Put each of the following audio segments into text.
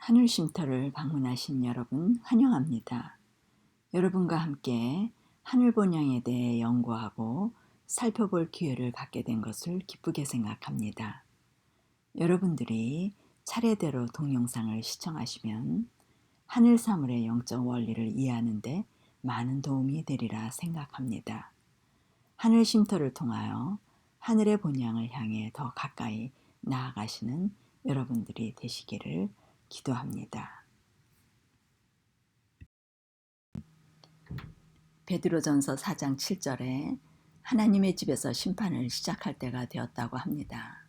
하늘 쉼터를 방문하신 여러분 환영합니다. 여러분과 함께 하늘 본향에 대해 연구하고 살펴볼 기회를 갖게 된 것을 기쁘게 생각합니다. 여러분들이 차례대로 동영상을 시청하시면 하늘 사물의 영적 원리를 이해하는 데 많은 도움이 되리라 생각합니다. 하늘 쉼터를 통하여 하늘의 본향을 향해 더 가까이 나아가시는 여러분들이 되시기를 기도합니다. 베드로전서 4장 7절에 하나님의 집에서 심판을 시작할 때가 되었다고 합니다.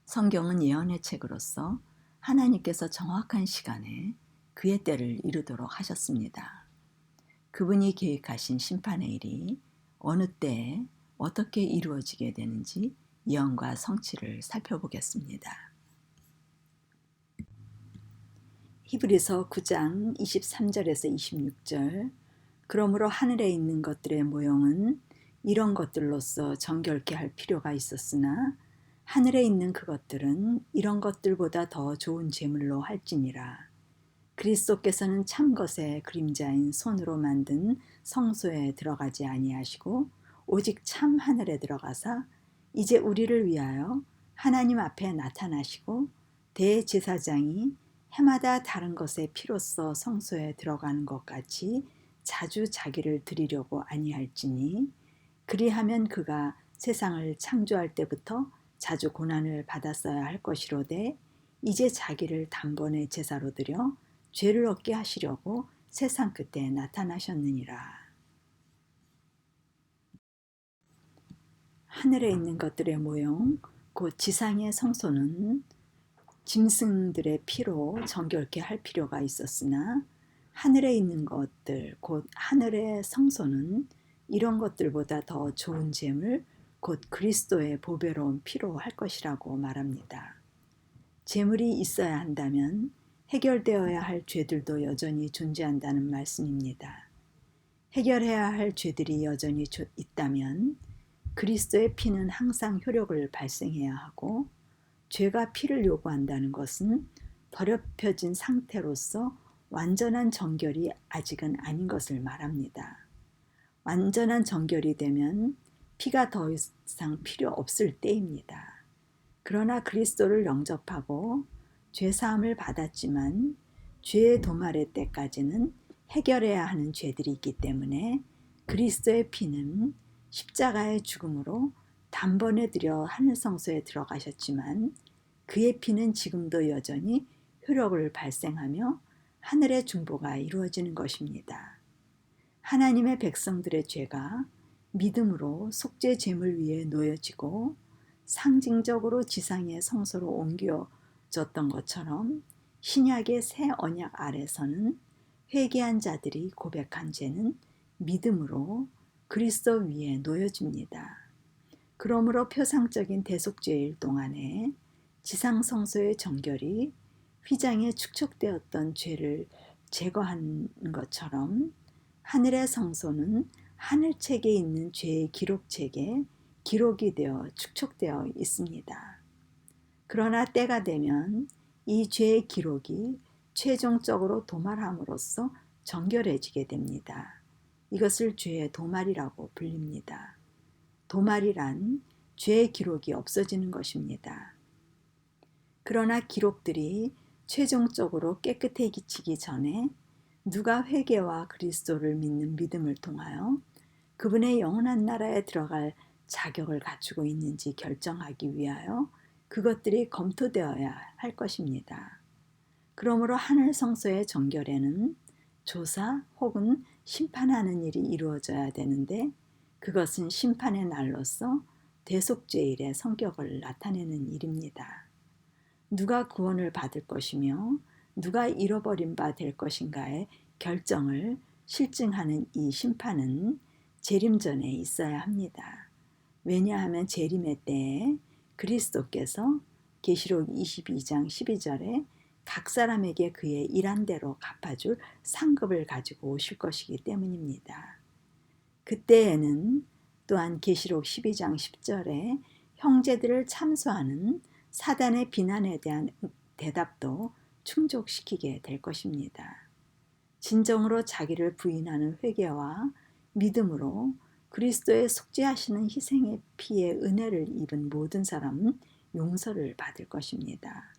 성경은 예언의 책으로서 하나님께서 정확한 시간에 그의 때를 이루도록 하셨습니다. 그분이 계획하신 심판의 일이 어느 때에 어떻게 이루어지게 되는지 예언과 성취를 살펴보겠습니다. 히브리서 9장 23절에서 26절 그러므로 하늘에 있는 것들의 모형은 이런 것들로서 정결케 할 필요가 있었으나 하늘에 있는 그것들은 이런 것들보다 더 좋은 제물로 할지니라. 그리스도께서는 참 것의 그림자인 손으로 만든 성소에 들어가지 아니하시고 오직 참 하늘에 들어가사 이제 우리를 위하여 하나님 앞에 나타나시고 대제사장이 해마다 다른 것의 피로써 성소에 들어가는 것 같이 자주 자기를 드리려고 아니할지니 그리하면 그가 세상을 창조할 때부터 자주 고난을 받았어야 할 것이로되 이제 자기를 단번에 제사로 드려 죄를 얻게 하시려고 세상 끝에 나타나셨느니라. 하늘에 있는 것들의 모형 곧 지상의 성소는 짐승들의 피로 정결케 할 필요가 있었으나 하늘에 있는 것들 곧 하늘의 성소는 이런 것들보다 더 좋은 제물 곧 그리스도의 보배로운 피로 할 것이라고 말합니다. 제물이 있어야 한다면 해결되어야 할 죄들도 여전히 존재한다는 말씀입니다. 해결해야 할 죄들이 여전히 있다면 그리스도의 피는 항상 효력을 발생해야 하고 죄가 피를 요구한다는 것은 더럽혀진 상태로서 완전한 정결이 아직은 아닌 것을 말합니다. 완전한 정결이 되면 피가 더 이상 필요 없을 때입니다. 그러나 그리스도를 영접하고 죄사함을 받았지만 죄의 도말의 때까지는 해결해야 하는 죄들이 있기 때문에 그리스도의 피는 십자가의 죽음으로 단번에 들여 하늘 성소에 들어가셨지만 그의 피는 지금도 여전히 효력을 발생하며 하늘의 중보가 이루어지는 것입니다. 하나님의 백성들의 죄가 믿음으로 속죄 제물 위에 놓여지고 상징적으로 지상의 성소로 옮겨졌던 것처럼 신약의 새 언약 아래서는 회개한 자들이 고백한 죄는 믿음으로 그리스도 위에 놓여집니다. 그러므로 표상적인 대속죄일 동안에 지상 성소의 정결이 휘장에 축적되었던 죄를 제거한 것처럼 하늘의 성소는 하늘책에 있는 죄의 기록책에 기록이 되어 축적되어 있습니다. 그러나 때가 되면 이 죄의 기록이 최종적으로 도말함으로써 정결해지게 됩니다. 이것을 죄의 도말이라고 불립니다. 도말이란 죄의 기록이 없어지는 것입니다. 그러나 기록들이 최종적으로 깨끗해지기 전에 누가 회개와 그리스도를 믿는 믿음을 통하여 그분의 영원한 나라에 들어갈 자격을 갖추고 있는지 결정하기 위하여 그것들이 검토되어야 할 것입니다. 그러므로 하늘 성소의 정결에는 조사 혹은 심판하는 일이 이루어져야 되는데 그것은 심판의 날로서 대속죄일의 성격을 나타내는 일입니다. 누가 구원을 받을 것이며 누가 잃어버린 바 될 것인가의 결정을 실증하는 이 심판은 재림 전에 있어야 합니다. 왜냐하면 재림의 때에 그리스도께서 계시록 22장 12절에 각 사람에게 그의 일한 대로 갚아줄 상급을 가지고 오실 것이기 때문입니다. 그때에는 또한 계시록 12장 10절에 형제들을 참소하는 사단의 비난에 대한 대답도 충족시키게 될 것입니다. 진정으로 자기를 부인하는 회개와 믿음으로 그리스도의 속죄하시는 희생의 피의 은혜를 입은 모든 사람은 용서를 받을 것입니다.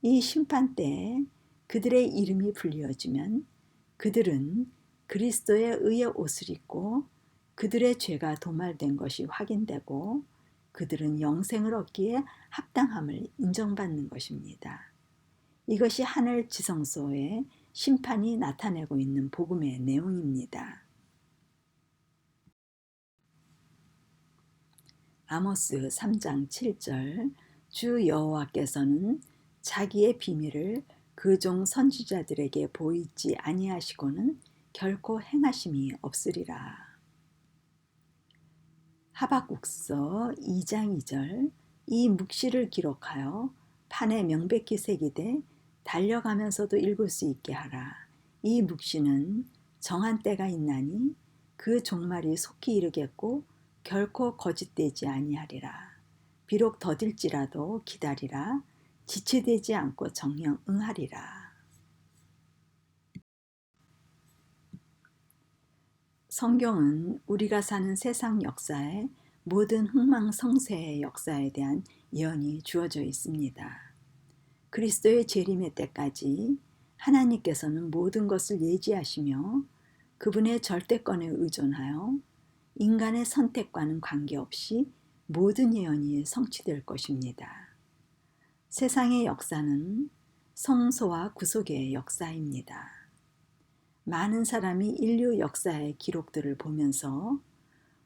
이 심판 때에 그들의 이름이 불리어지면 그들은 그리스도의 의의 옷을 입고 그들의 죄가 도말된 것이 확인되고 그들은 영생을 얻기에 합당함을 인정받는 것입니다. 이것이 하늘 지성소의 심판이 나타내고 있는 복음의 내용입니다. 아모스 3장 7절 주 여호와께서는 자기의 비밀을 그 종 선지자들에게 보이지 아니하시고는 결코 행하심이 없으리라. 하박국서 2장 2절 이 묵시를 기록하여 판에 명백히 새기되 달려가면서도 읽을 수 있게 하라. 이 묵시는 정한 때가 있나니 그 종말이 속히 이르겠고 결코 거짓되지 아니하리라. 비록 더딜지라도 기다리라. 지체되지 않고 정령 응하리라. 성경은 우리가 사는 세상 역사에 모든 흥망성쇠의 역사에 대한 예언이 주어져 있습니다. 그리스도의 재림의 때까지 하나님께서는 모든 것을 예지하시며 그분의 절대권에 의존하여 인간의 선택과는 관계없이 모든 예언이 성취될 것입니다. 세상의 역사는 성소와 구속의 역사입니다. 많은 사람이 인류 역사의 기록들을 보면서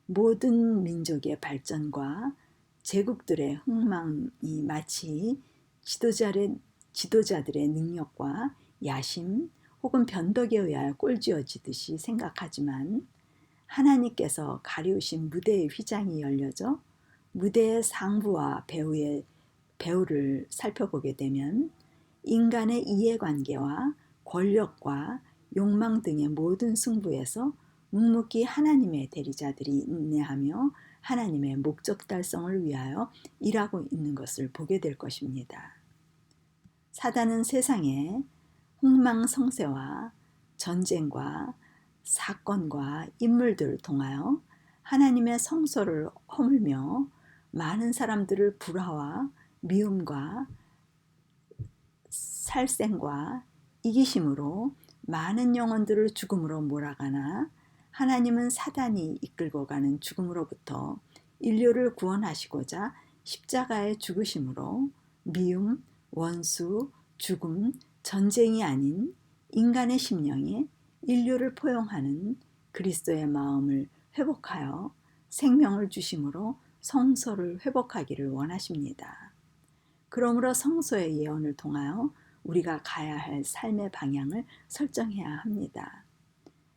모든 민족의 발전과 제국들의 흥망이 마치 지도자들의 능력과 야심 혹은 변덕에 의하여 꼴쥐어지듯이 생각하지만 하나님께서 가리우신 무대의 휘장이 열려져 무대의 상부와 배우를 살펴보게 되면 인간의 이해관계와 권력과 욕망 등의 모든 승부에서 묵묵히 하나님의 대리자들이 인내하며 하나님의 목적 달성을 위하여 일하고 있는 것을 보게 될 것입니다. 사단은 세상에 흥망성쇠와 전쟁과 사건과 인물들을 통하여 하나님의 성소를 허물며 많은 사람들을 불화와 미움과 살생과 이기심으로 많은 영혼들을 죽음으로 몰아가나 하나님은 사단이 이끌고 가는 죽음으로부터 인류를 구원하시고자 십자가에 죽으심으로 미움, 원수, 죽음, 전쟁이 아닌 인간의 심령에 인류를 포용하는 그리스도의 마음을 회복하여 생명을 주심으로 성소를 회복하기를 원하십니다. 그러므로 성소의 예언을 통하여 우리가 가야 할 삶의 방향을 설정해야 합니다.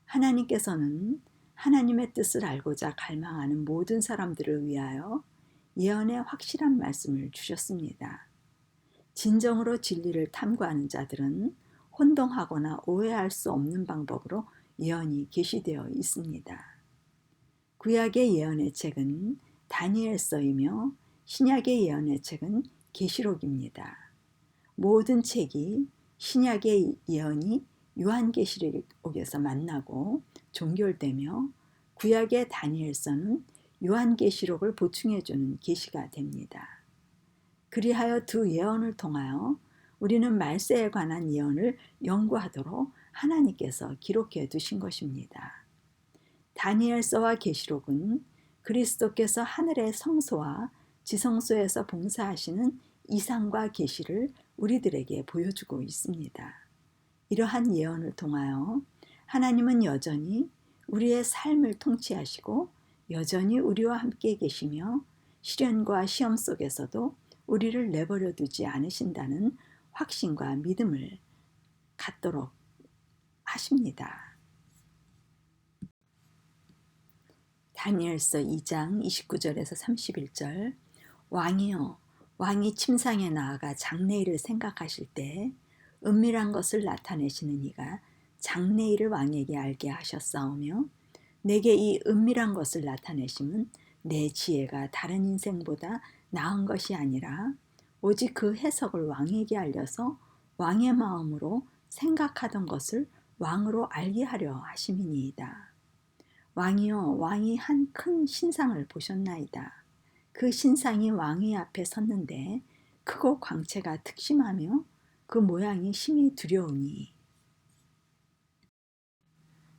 하나님께서는 하나님의 뜻을 알고자 갈망하는 모든 사람들을 위하여 예언의 확실한 말씀을 주셨습니다. 진정으로 진리를 탐구하는 자들은 혼동하거나 오해할 수 없는 방법으로 예언이 계시되어 있습니다. 구약의 예언의 책은 다니엘서이며 신약의 예언의 책은 계시록입니다. 모든 책이 신약의 예언이 요한계시록에서 만나고 종결되며 구약의 다니엘서는 요한계시록을 보충해주는 계시가 됩니다. 그리하여 두 예언을 통하여 우리는 말세에 관한 예언을 연구하도록 하나님께서 기록해 두신 것입니다. 다니엘서와 계시록은 그리스도께서 하늘의 성소와 지성소에서 봉사하시는 이상과 계시를 우리들에게 보여주고 있습니다. 이러한 예언을 통하여 하나님은 여전히 우리의 삶을 통치하시고 여전히 우리와 함께 계시며 시련과 시험 속에서도 우리를 내버려 두지 않으신다는 확신과 믿음을 갖도록 하십니다. 다니엘서 2장 29절에서 31절 왕이여 왕이 침상에 나아가 장래일을 생각하실 때 은밀한 것을 나타내시는 이가 장래일을 왕에게 알게 하셨사오며 내게 이 은밀한 것을 나타내심은 내 지혜가 다른 인생보다 나은 것이 아니라 오직 그 해석을 왕에게 알려서 왕의 마음으로 생각하던 것을 왕으로 알게 하려 하심이니이다. 왕이여, 왕이 한 큰 신상을 보셨나이다. 그 신상이 왕의 앞에 섰는데 크고 광채가 특심하며 그 모양이 심히 두려우니.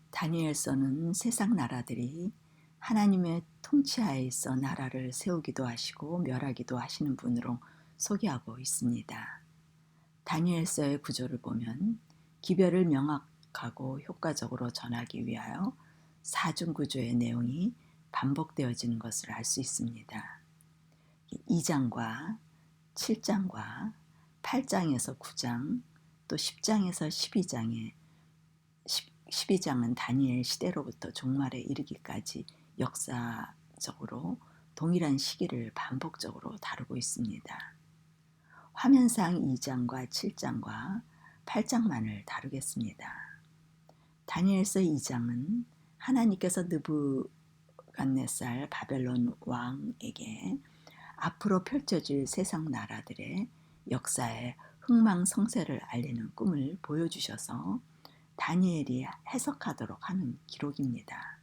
다니엘서는 세상 나라들이 하나님의 통치하에 있어 나라를 세우기도 하시고 멸하기도 하시는 분으로 소개하고 있습니다. 다니엘서의 구조를 보면 기별을 명확하고 효과적으로 전하기 위하여 사중 구조의 내용이 반복되어지는 것을 알 수 있습니다. 2장과 7장과 8장에서 9장, 또 10장에서 12장은 다니엘 시대로부터 종말에 이르기까지 역사적으로 동일한 시기를 반복적으로 다루고 있습니다. 화면상 2장과 7장과 8장만을 다루겠습니다. 다니엘서 2장은 하나님께서 느부갓네살 바벨론 왕에게 앞으로 펼쳐질 세상 나라들의 역사의 흥망성쇠를 알리는 꿈을 보여주셔서 다니엘이 해석하도록 하는 기록입니다.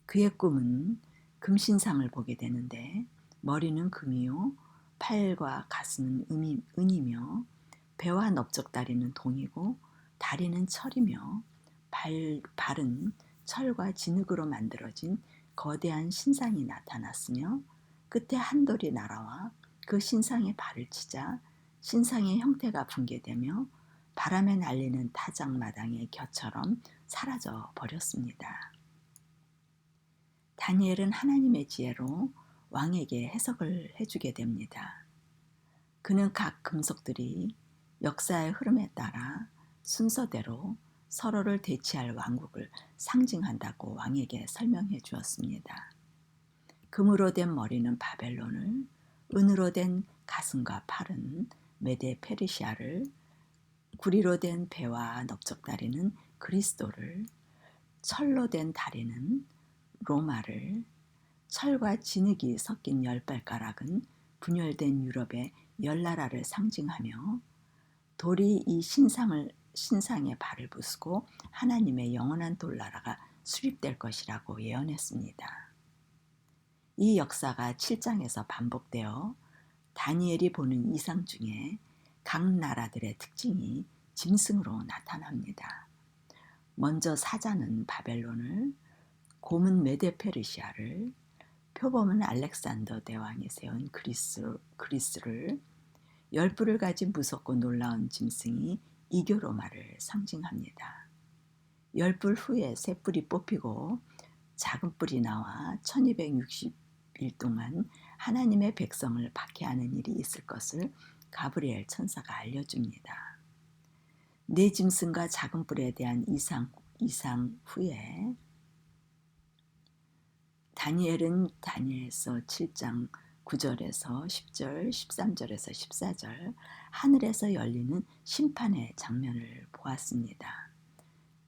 그의 꿈은 금신상을 보게 되는데 머리는 금이요, 팔과 가슴은 은이며 배와 넓적다리는 동이고 다리는 철이며 발은 철과 진흙으로 만들어진 거대한 신상이 나타났으며 끝에 한 돌이 날아와 그 신상에 발을 치자 신상의 형태가 붕괴되며 바람에 날리는 타작마당의 겨처럼 사라져 버렸습니다. 다니엘은 하나님의 지혜로 왕에게 해석을 해주게 됩니다. 그는 각 금속들이 역사의 흐름에 따라 순서대로 서로를 대치할 왕국을 상징한다고 왕에게 설명해 주었습니다. 금으로 된 머리는 바벨론을, 은으로 된 가슴과 팔은 메데 페르시아를, 구리로 된 배와 넓적다리는 그리스도를, 철로 된 다리는 로마를, 철과 진흙이 섞인 10발가락은 분열된 유럽의 10나라를 상징하며 돌이 이 신상의 발을 부수고 하나님의 영원한 돌나라가 수립될 것이라고 예언했습니다. 이 역사가 7장에서 반복되어 다니엘이 보는 이상 중에 각 나라들의 특징이 짐승으로 나타납니다. 먼저 사자는 바벨론을, 곰은 메데 페르시아를, 표범은 알렉산더 대왕이 세운 그리스를, 열뿔을 가진 무섭고 놀라운 짐승이 이교로마를 상징합니다. 열뿔 후에 새 뿔이 뽑히고 작은 뿔이 나와 1260일 동안 하나님의 백성을 박해하는 일이 있을 것을 가브리엘 천사가 알려줍니다. 네 짐승과 작은 뿔에 대한 이상 후에 다니엘은 다니엘서 7장 9절에서 10절, 13절에서 14절 하늘에서 열리는 심판의 장면을 보았습니다.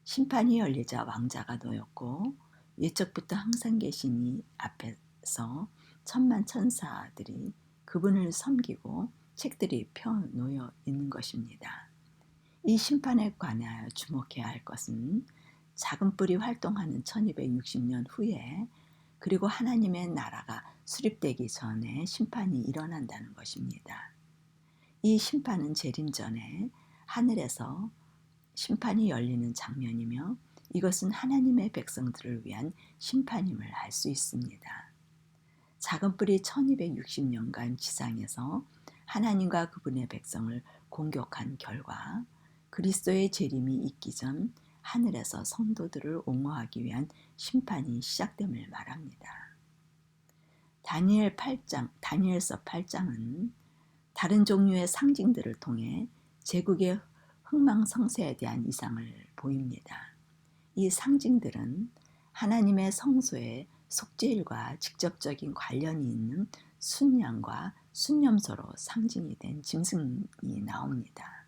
심판이 열리자 왕자가 놓였고 예적부터 항상 계신 이 앞에서 천만 천사들이 그분을 섬기고 책들이 펴놓여 있는 것입니다. 이 심판에 관하여 주목해야 할 것은 작은 뿔이 활동하는 1260년 후에 그리고 하나님의 나라가 수립되기 전에 심판이 일어난다는 것입니다. 이 심판은 재림 전에 하늘에서 심판이 열리는 장면이며 이것은 하나님의 백성들을 위한 심판임을 알 수 있습니다. 작은 뿔이 1260년간 지상에서 하나님과 그분의 백성을 공격한 결과 그리스도의 재림이 있기 전 하늘에서 성도들을 옹호하기 위한 심판이 시작됨을 말합니다. 다니엘서 8장은 다른 종류의 상징들을 통해 제국의 흥망성쇠에 대한 이상을 보입니다. 이 상징들은 하나님의 성소의 속죄일과 직접적인 관련이 있는 순양과 순념소로 상징이 된 짐승이 나옵니다.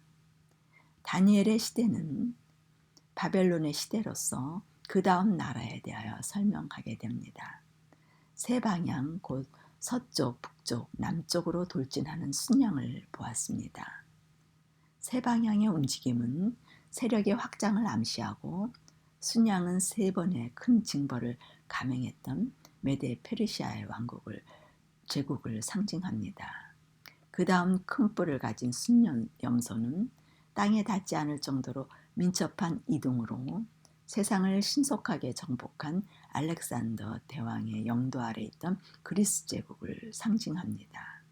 다니엘의 시대는 바벨론의 시대로서 그 다음 나라에 대하여 설명하게 됩니다. 세 방향 곧 서쪽, 북쪽, 남쪽으로 돌진하는 순양을 보았습니다. 세 방향의 움직임은 세력의 확장을 암시하고 순양은 세 번의 큰 징벌을 감행했던 메데 페르시아의 제국을 상징합니다. 그 다음 큰 뿔을 가진 순염소는 땅에 닿지 않을 정도로 민첩한 이동으로 세상을 신속하게 정복한 알렉산더 대왕의 영도 아래 있던 그리스 제국을 상징합니다.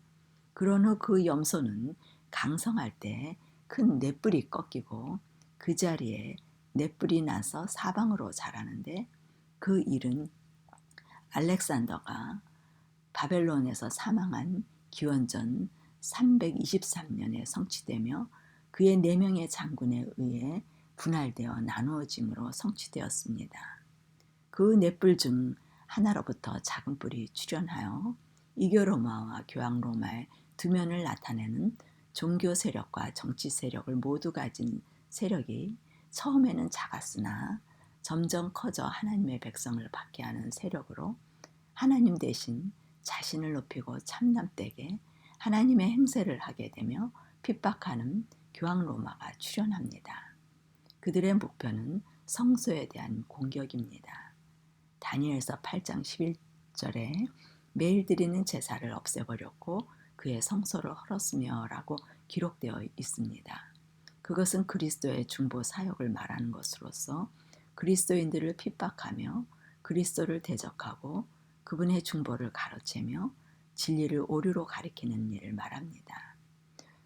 그런 후 그 염소는 강성할 때 큰 뇌뿔이 꺾이고 그 자리에 뇌뿔이 나서 사방으로 자라는데 그 일은 알렉산더가 바벨론에서 사망한 기원전 323년에 성취되며 그의 4명의 장군에 의해 분할되어 나누어짐으로 성취되었습니다. 그 넷불 중 하나로부터 작은 뿔이 출현하여 이교 로마와 교황 로마의 두 면을 나타내는 종교 세력과 정치 세력을 모두 가진 세력이 처음에는 작았으나 점점 커져 하나님의 백성을 박해하는 세력으로 하나님 대신 자신을 높이고 참남되게 하나님의 행세를 하게 되며 핍박하는 교황 로마가 출현합니다. 그들의 목표는 성소에 대한 공격입니다. 다니엘서 8장 11절에 매일 드리는 제사를 없애버렸고 그의 성소를 헐었으며 라고 기록되어 있습니다. 그것은 그리스도의 중보 사역을 말하는 것으로서 그리스도인들을 핍박하며 그리스도를 대적하고 그분의 중보를 가로채며 진리를 오류로 가리키는 일을 말합니다.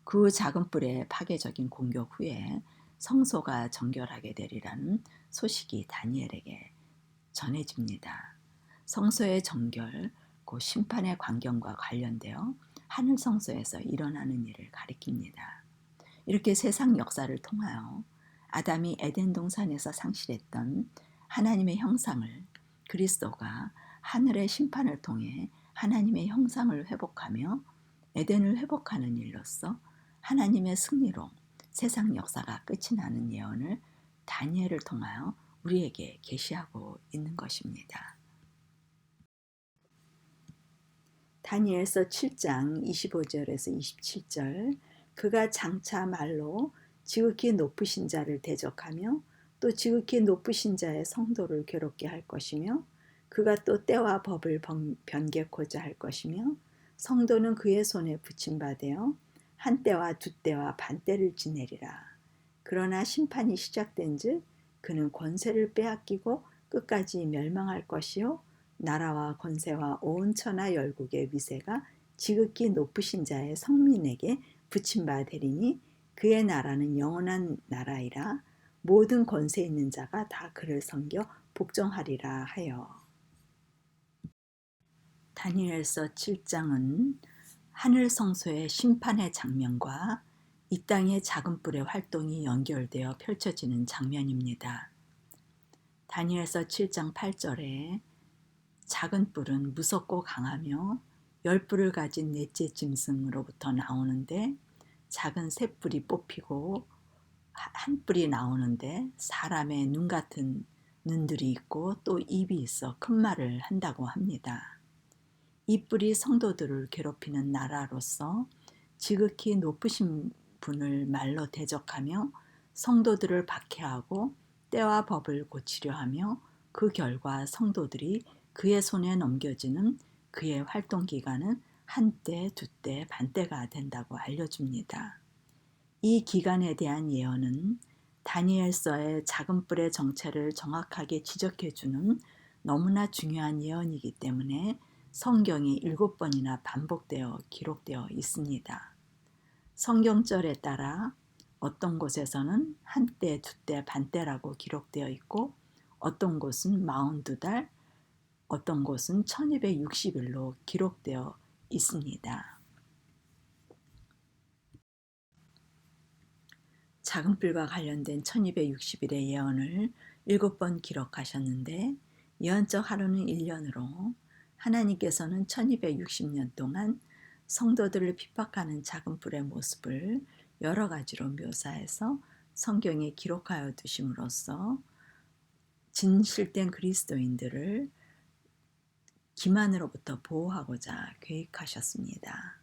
그 작은 뿔의 파괴적인 공격 후에 성소가 정결하게 되리라는 소식이 다니엘에게 전해집니다. 성소의 정결, 곧 심판의 광경과 관련되어 하늘 성소에서 일어나는 일을 가리킵니다. 이렇게 세상 역사를 통하여 아담이 에덴 동산에서 상실했던 하나님의 형상을 그리스도가 하늘의 심판을 통해 하나님의 형상을 회복하며 에덴을 회복하는 일로서 하나님의 승리로 세상 역사가 끝이 나는 예언을 다니엘을 통하여 우리에게 계시하고 있는 것입니다. 다니엘서 7장 25절에서 27절 그가 장차 말로 지극히 높으신 자를 대적하며 또 지극히 높으신 자의 성도를 괴롭게 할 것이며 그가 또 때와 법을 변개코자 할 것이며 성도는 그의 손에 붙임받아 한 때와 두 때와 반 때를 지내리라. 그러나 심판이 시작된 즉 그는 권세를 빼앗기고 끝까지 멸망할 것이요 나라와 권세와 온 천하 열국의 위세가 지극히 높으신 자의 성민에게 붙임바 되리니 그의 나라는 영원한 나라이라 모든 권세 있는 자가 다 그를 섬겨 복종하리라 하여. 다니엘서 7장은 하늘 성소의 심판의 장면과 이 땅의 작은 뿔의 활동이 연결되어 펼쳐지는 장면입니다. 다니엘서 7장 8절에 작은 뿔은 무섭고 강하며 10뿔을 가진 넷째 짐승으로부터 나오는데 작은 새 뿔이 뽑히고 한 뿔이 나오는데 사람의 눈 같은 눈들이 있고 또 입이 있어 큰 말을 한다고 합니다. 이 뿔이 성도들을 괴롭히는 나라로서 지극히 높으신 분을 말로 대적하며 성도들을 박해하고 때와 법을 고치려 하며 그 결과 성도들이 그의 손에 넘겨지는 그의 활동 기간은 한때, 두때, 반때가 된다고 알려줍니다. 이 기간에 대한 예언은 다니엘서의 작은 뿔의 정체를 정확하게 지적해주는 너무나 중요한 예언이기 때문에 성경이 7번이나 반복되어 기록되어 있습니다. 성경절에 따라 어떤 곳에서는 한때, 두때, 반때라고 기록되어 있고 어떤 곳은 42달, 어떤 곳은 1260일로 기록되어 있습니다. 작은 뿔과 관련된 1260일의 예언을 7번 기록하셨는데 예언적 하루는 1년으로 하나님께서는 1260년 동안 성도들을 핍박하는 작은 뿔의 모습을 여러 가지로 묘사해서 성경에 기록하여 두심으로써 진실된 그리스도인들을 기만으로부터 보호하고자 계획하셨습니다.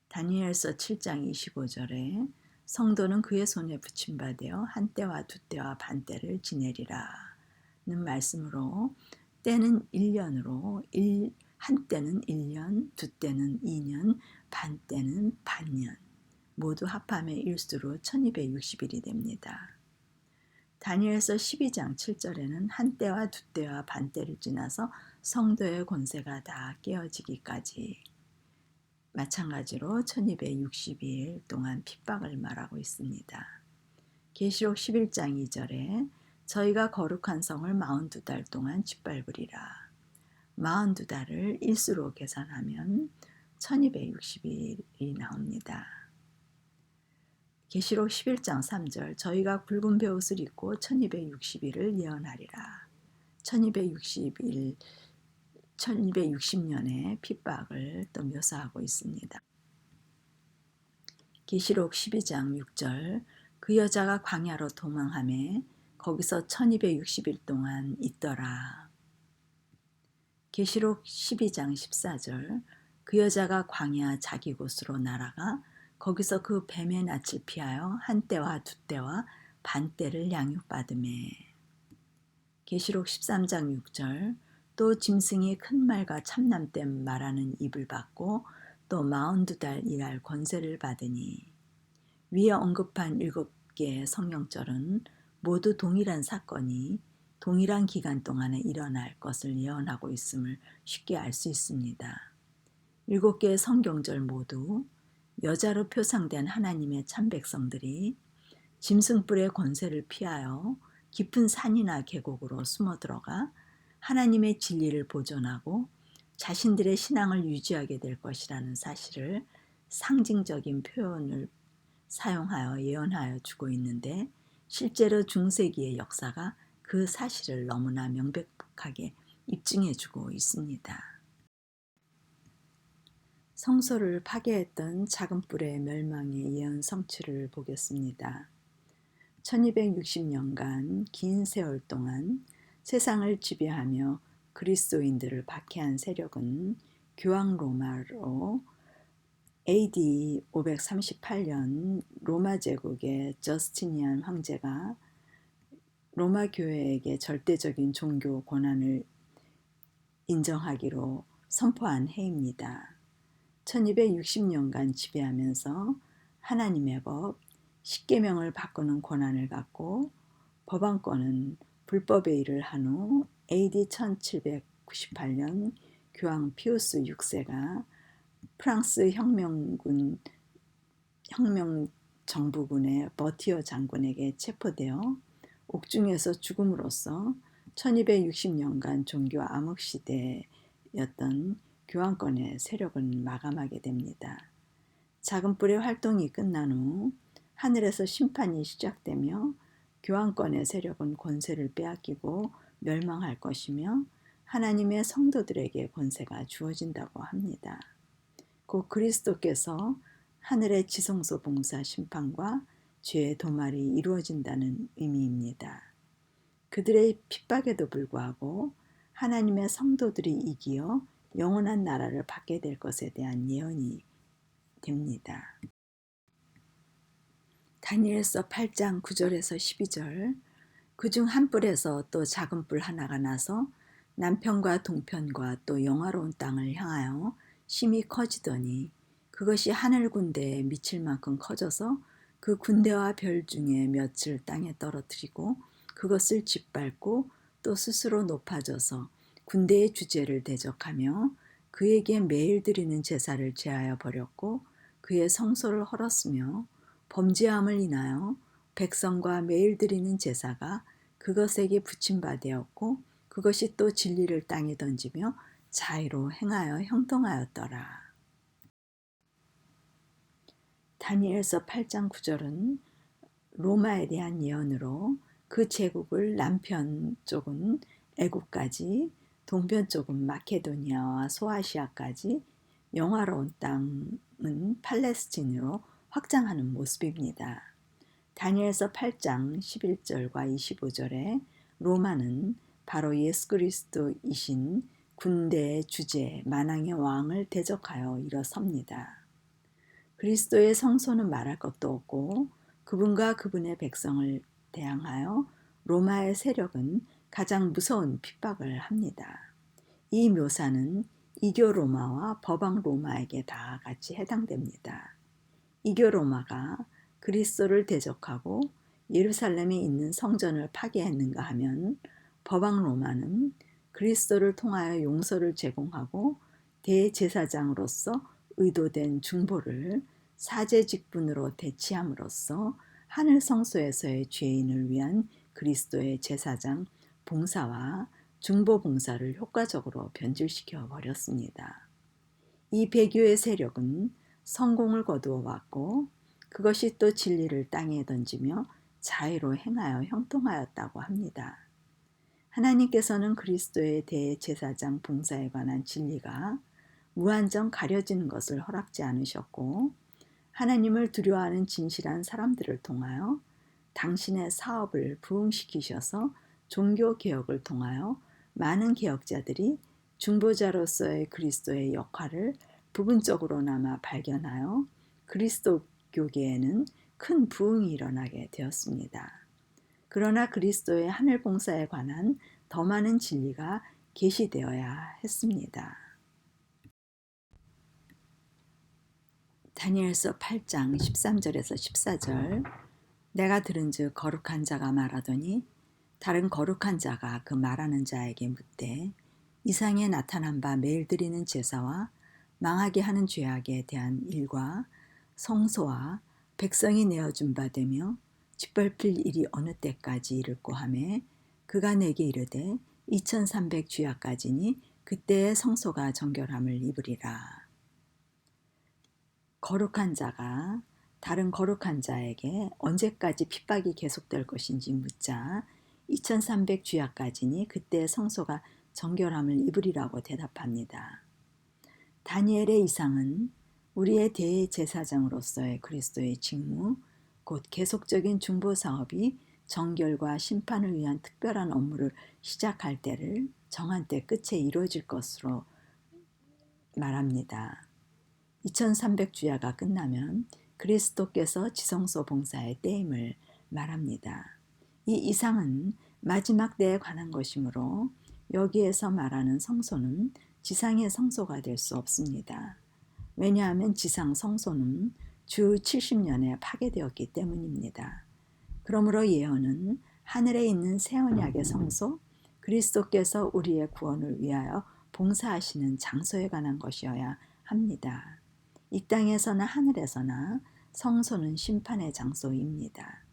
다니엘서 7장 25절에 성도는 그의 손에 붙임받아 한때와 두때와 반때를 지내리라 는 말씀으로 때는 1년으로 한때는 1년, 두때는 2년, 반때는 반년 모두 합하면 일수로 1260일이 됩니다. 다니엘서 12장 7절에는 한때와 두때와 반때를 지나서 성도의 권세가 다 깨어지기까지 마찬가지로 1260일 동안 핍박을 말하고 있습니다. 계시록 11장 2절에 저희가 거룩한 성을 42달 동안 짓밟으리라. 42달을 일수로 계산하면 1260일이 나옵니다. 계시록 11장 3절 저희가 굵은 베옷을 입고 1260일을 예언하리라. 1260년의 핍박을 또 묘사하고 있습니다. 계시록 12장 6절 그 여자가 광야로 도망하매 거기서 1260일 동안 있더라. 계시록 12장 14절 그 여자가 광야 자기 곳으로 날아가 거기서 그 뱀의 낯을 피하여 한때와 두때와 반때를 양육받으매. 계시록 13장 6절 또 짐승이 큰 말과 참남된 말하는 입을 받고 또 42달 일할 권세를 받으니. 위에 언급한 7개의 성경절은 모두 동일한 사건이 동일한 기간 동안에 일어날 것을 예언하고 있음을 쉽게 알 수 있습니다. 7개의 성경절 모두 여자로 표상된 하나님의 참백성들이 짐승뿔의 권세를 피하여 깊은 산이나 계곡으로 숨어 들어가 하나님의 진리를 보존하고 자신들의 신앙을 유지하게 될 것이라는 사실을 상징적인 표현을 사용하여 예언하여 주고 있는데 실제로 중세기의 역사가 그 사실을 너무나 명백하게 입증해 주고 있습니다. 성소를 파괴했던 작은 뿔의 멸망의 예언 성취를 보겠습니다. 1260년간 긴 세월 동안 세상을 지배하며 그리스도인들을 박해한 세력은 교황 로마로 AD 538년 로마 제국의 저스티니안 황제가 로마 교회에게 절대적인 종교 권한을 인정하기로 선포한 해입니다. 1260년간 지배하면서 하나님의 법, 십계명을 바꾸는 권한을 갖고 법안권은 불법의 일을 한 후 AD 1798년 교황 피우스 6세가 프랑스 혁명정부군의 버티어 장군에게 체포되어 옥중에서 죽음으로써 1260년간 종교 암흑시대였던 교황권의 세력은 마감하게 됩니다. 작은 뿔의 활동이 끝난 후 하늘에서 심판이 시작되며 교황권의 세력은 권세를 빼앗기고 멸망할 것이며 하나님의 성도들에게 권세가 주어진다고 합니다. 곧 그리스도께서 하늘의 지성소 봉사 심판과 죄의 도말이 이루어진다는 의미입니다. 그들의 핍박에도 불구하고 하나님의 성도들이 이기어 영원한 나라를 받게 될 것에 대한 예언이 됩니다. 다니엘서 8장 9절에서 12절 그중 한 뿔에서 또 작은 뿔 하나가 나서 남편과 동편과 또 영화로운 땅을 향하여 심히 커지더니 그것이 하늘 군대에 미칠 만큼 커져서 그 군대와 별 중에 몇을 땅에 떨어뜨리고 그것을 짓밟고 또 스스로 높아져서 군대의 주제를 대적하며 그에게 매일 드리는 제사를 제하여 버렸고 그의 성소를 헐었으며 범죄함을 인하여 백성과 매일 드리는 제사가 그것에게 붙임바 되었고 그것이 또 진리를 땅에 던지며 자의로 행하여 형통하였더라. 다니엘서 8장 9절은 로마에 대한 예언으로 그 제국을 남편 쪽은 애국까지 동편 쪽은 마케도니아와 소아시아까지 영화로운 땅은 팔레스틴으로 확장하는 모습입니다. 다니엘서 8장 11절과 25절에 로마는 바로 예수 그리스도이신 군대의 주제 만왕의 왕을 대적하여 일어섭니다. 그리스도의 성소는 말할 것도 없고 그분과 그분의 백성을 대항하여 로마의 세력은 가장 무서운 핍박을 합니다. 이 묘사는 이교 로마와 법왕 로마에게 다 같이 해당됩니다. 이교 로마가 그리스도를 대적하고 예루살렘에 있는 성전을 파괴했는가 하면 법왕 로마는 그리스도를 통하여 용서를 제공하고 대제사장으로서 의도된 중보를 사제 직분으로 대치함으로써 하늘 성소에서의 죄인을 위한 그리스도의 제사장 봉사와 중보 봉사를 효과적으로 변질시켜 버렸습니다. 이 배교의 세력은 성공을 거두어 왔고 그것이 또 진리를 땅에 던지며 자유로 행하여 형통하였다고 합니다. 하나님께서는 그리스도의 대제사장 봉사에 관한 진리가 무한정 가려지는 것을 허락지 않으셨고 하나님을 두려워하는 진실한 사람들을 통하여 당신의 사업을 부흥시키셔서 종교개혁을 통하여 많은 개혁자들이 중보자로서의 그리스도의 역할을 부분적으로나마 발견하여 그리스도교계에는 큰 부흥이 일어나게 되었습니다. 그러나 그리스도의 하늘 봉사에 관한 더 많은 진리가 계시되어야 했습니다. 다니엘서 8장 13절에서 14절 내가 들은즉 거룩한 자가 말하더니 다른 거룩한 자가 그 말하는 자에게 묻되 이상에 나타난 바 매일 드리는 제사와 망하게 하는 죄악에 대한 일과 성소와 백성이 내어준 바 되며 짓밟힐 일이 어느 때까지 이를꼬 하매 그가 내게 이르되 2300 주야까지니 그때의 성소가 정결함을 입으리라. 거룩한 자가 다른 거룩한 자에게 언제까지 핍박이 계속될 것인지 묻자 2300 주야까지니 그때의 성소가 정결함을 입으리라고 대답합니다. 다니엘의 이상은 우리의 대제사장으로서의 그리스도의 직무, 곧 계속적인 중보 사업이 정결과 심판을 위한 특별한 업무를 시작할 때를 정한 때 끝에 이루어질 것으로 말합니다. 2300 주야가 끝나면 그리스도께서 지성소 봉사의 때임을 말합니다. 이 이상은 마지막 때에 관한 것이므로 여기에서 말하는 성소는 지상의 성소가 될 수 없습니다. 왜냐하면 지상 성소는 주 70년에 파괴되었기 때문입니다. 그러므로 예언은 하늘에 있는 새 언약의 성소, 그리스도께서 우리의 구원을 위하여 봉사하시는 장소에 관한 것이어야 합니다. 이 땅에서나 하늘에서나 성소는 심판의 장소입니다.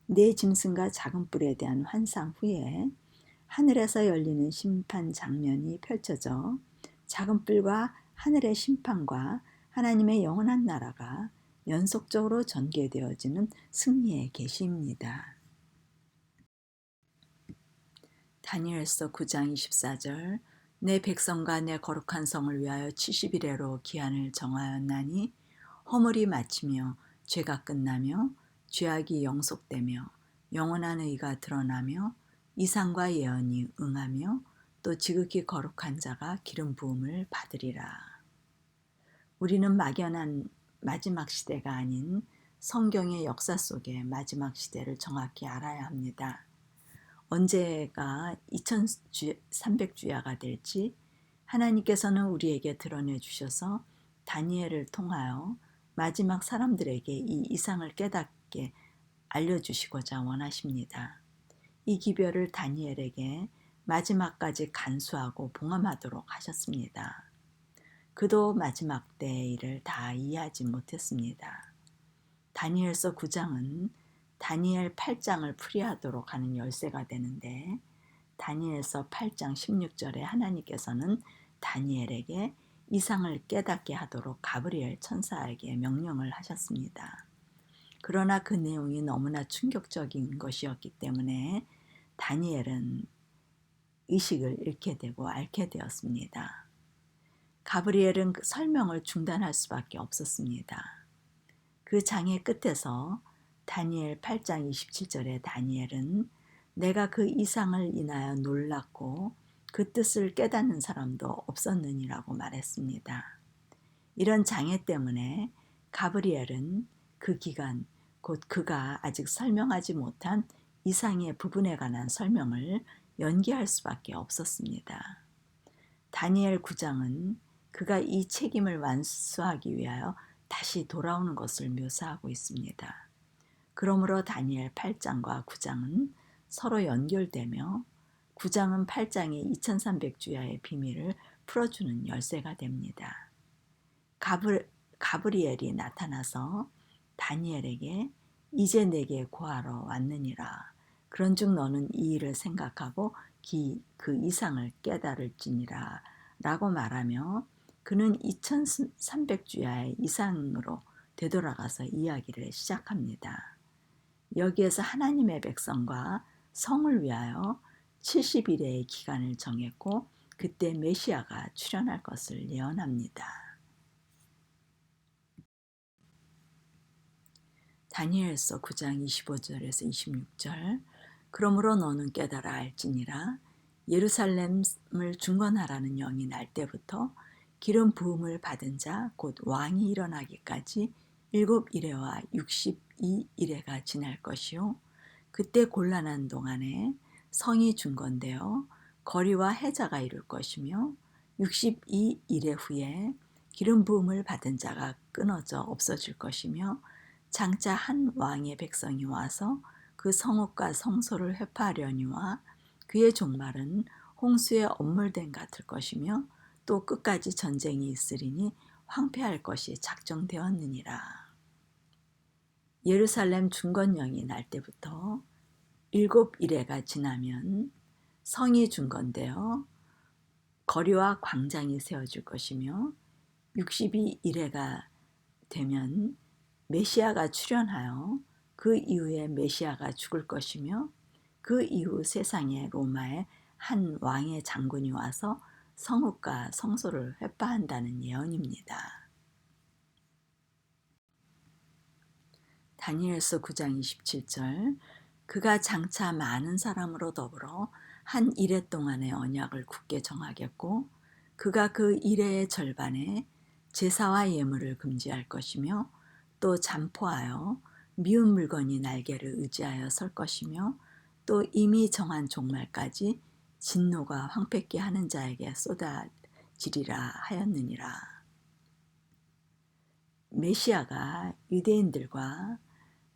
내 짐승과 작은 뿔에 대한 환상 후에 하늘에서 열리는 심판 장면이 펼쳐져 작은 뿔과 하늘의 심판과 하나님의 영원한 나라가 연속적으로 전개되어지는 승리의 계시입니다. 다니엘서 9장 24절 내 백성과 내 거룩한 성을 위하여 70일에로 기한을 정하였나니 허물이 마치며 죄가 끝나며 죄악이 영속되며 영원한 의가 드러나며 이상과 예언이 응하며 또 지극히 거룩한 자가 기름 부음을 받으리라. 우리는 막연한 마지막 시대가 아닌 성경의 역사 속의 마지막 시대를 정확히 알아야 합니다. 언제가 2300주야가 될지 하나님께서는 우리에게 드러내 주셔서 다니엘을 통하여 마지막 사람들에게 이 이상을 깨닫게 알려주시고자 원하십니다. 이 기별을 다니엘에게 마지막까지 간수하고 봉함하도록 하셨습니다. 그도 마지막 때의 일을 다 이해하지 못했습니다. 다니엘서 9장은 다니엘 8장을 풀이하도록 하는 열쇠가 되는데 다니엘서 8장 16절에 하나님께서는 다니엘에게 이상을 깨닫게 하도록 가브리엘 천사에게 명령을 하셨습니다. 그러나 그 내용이 너무나 충격적인 것이었기 때문에 다니엘은 의식을 잃게 되고 앓게 되었습니다. 가브리엘은 그 설명을 중단할 수밖에 없었습니다. 그 장의 끝에서 다니엘 8장 27절에 다니엘은 내가 그 이상을 인하여 놀랐고 그 뜻을 깨닫는 사람도 없었느니라고 말했습니다. 이런 장애 때문에 가브리엘은 그 기간, 곧 그가 아직 설명하지 못한 이상의 부분에 관한 설명을 연기할 수밖에 없었습니다. 다니엘 9장은 그가 이 책임을 완수하기 위하여 다시 돌아오는 것을 묘사하고 있습니다. 그러므로 다니엘 8장과 9장은 서로 연결되며 9장은 8장의 2300주야의 비밀을 풀어주는 열쇠가 됩니다. 가브리엘이 나타나서 다니엘에게 이제 내게 고하러 왔느니라. 그런즉 너는 이 일을 생각하고 그 이상을 깨달을지니라 라고 말하며 그는 2300주야의 이상으로 되돌아가서 이야기를 시작합니다. 여기에서 하나님의 백성과 성을 위하여 70일의 기간을 정했고 그때 메시아가 출현할 것을 예언합니다. 다니엘서 9장 25절에서 26절 그러므로 너는 깨달아 알지니라 예루살렘을 중건하라는 영이 날 때부터 기름 부음을 받은 자 곧 왕이 일어나기까지 7일에와 62일에가 지날 것이요 그때 곤란한 동안에 성이 중건되어 거리와 해자가 이룰 것이며 62일의 후에 기름 부음을 받은 자가 끊어져 없어질 것이며 장차 한 왕의 백성이 와서 그 성읍과 성소를 회파하려니와 그의 종말은 홍수에 엄물됨 같을 것이며 또 끝까지 전쟁이 있으리니 황폐할 것이 작정되었느니라. 예루살렘 중건령이 날 때부터 7일에가 지나면 성이 중건되어 거리와 광장이 세워질 것이며 62일에가 되면 메시아가 출현하여 그 이후에 메시아가 죽을 것이며 그 이후 세상에 로마의 한 왕의 장군이 와서 성읍과 성소를 회파한다는 예언입니다. 다니엘서 9장 27절 그가 장차 많은 사람으로 더불어 한 이레 동안의 언약을 굳게 정하겠고 그가 그 이레의 절반에 제사와 예물을 금지할 것이며 또 잠포하여 미운 물건이 날개를 의지하여 설 것이며 또 이미 정한 종말까지 진노가 황폐케 하는 자에게 쏟아지리라 하였느니라. 메시아가 유대인들과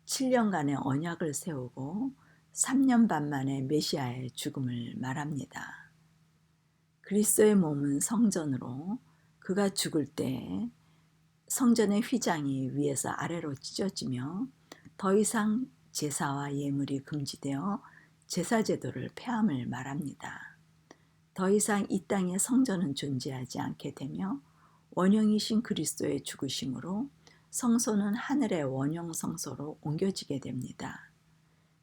7년간의 언약을 세우고 3년 반 만에 메시아의 죽음을 말합니다. 그리스도의 몸은 성전으로 그가 죽을 때 성전의 휘장이 위에서 아래로 찢어지며 더 이상 제사와 예물이 금지되어 제사 제도를 폐함을 말합니다. 더 이상 이 땅에 성전은 존재하지 않게 되며 원형이신 그리스도의 죽으심으로 성소는 하늘의 원형 성소로 옮겨지게 됩니다.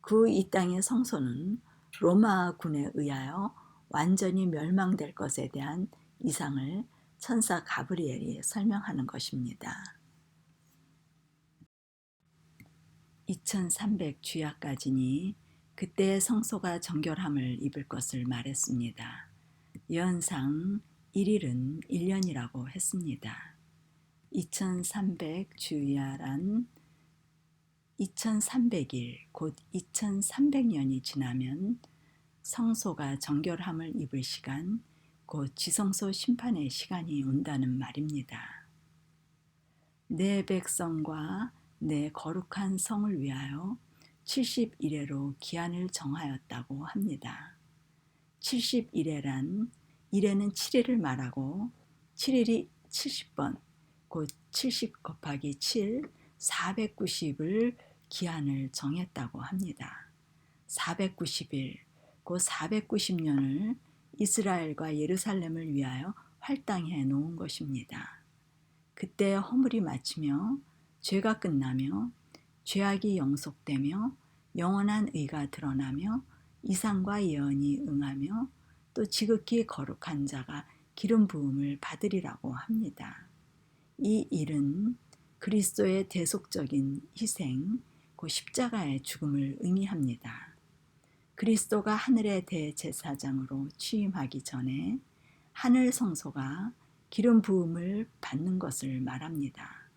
그 이 땅의 성소는 로마 군에 의하여 완전히 멸망될 것에 대한 이상을 천사 가브리엘이 설명하는 것입니다. 2300주야까지니 그때의 성소가 정결함을 입을 것을 말했습니다. 예언상 1일은 1년이라고 했습니다. 2300주야란 2300일 곧 2300년이 지나면 성소가 정결함을 입을 시간 곧 지성소 심판의 시간이 온다는 말입니다. 내 백성과 내 거룩한 성을 위하여 70일에로 기한을 정하였다고 합니다. 70일에란 1에는 7일을 말하고 7일이 70번 곧 70 곱하기 7 490을 기한을 정했다고 합니다. 490일 곧 490년을 이스라엘과 예루살렘을 위하여 할당해 놓은 것입니다. 그때 허물이 마치며 죄가 끝나며 죄악이 영속되며 영원한 의가 드러나며 이상과 예언이 응하며 또 지극히 거룩한 자가 기름 부음을 받으리라고 합니다. 이 일은 그리스도의 대속적인 희생, 그 십자가의 죽음을 의미합니다. 그리스도가 하늘의 대제사장으로 취임하기 전에 하늘 성소가 기름 부음을 받는 것을 말합니다.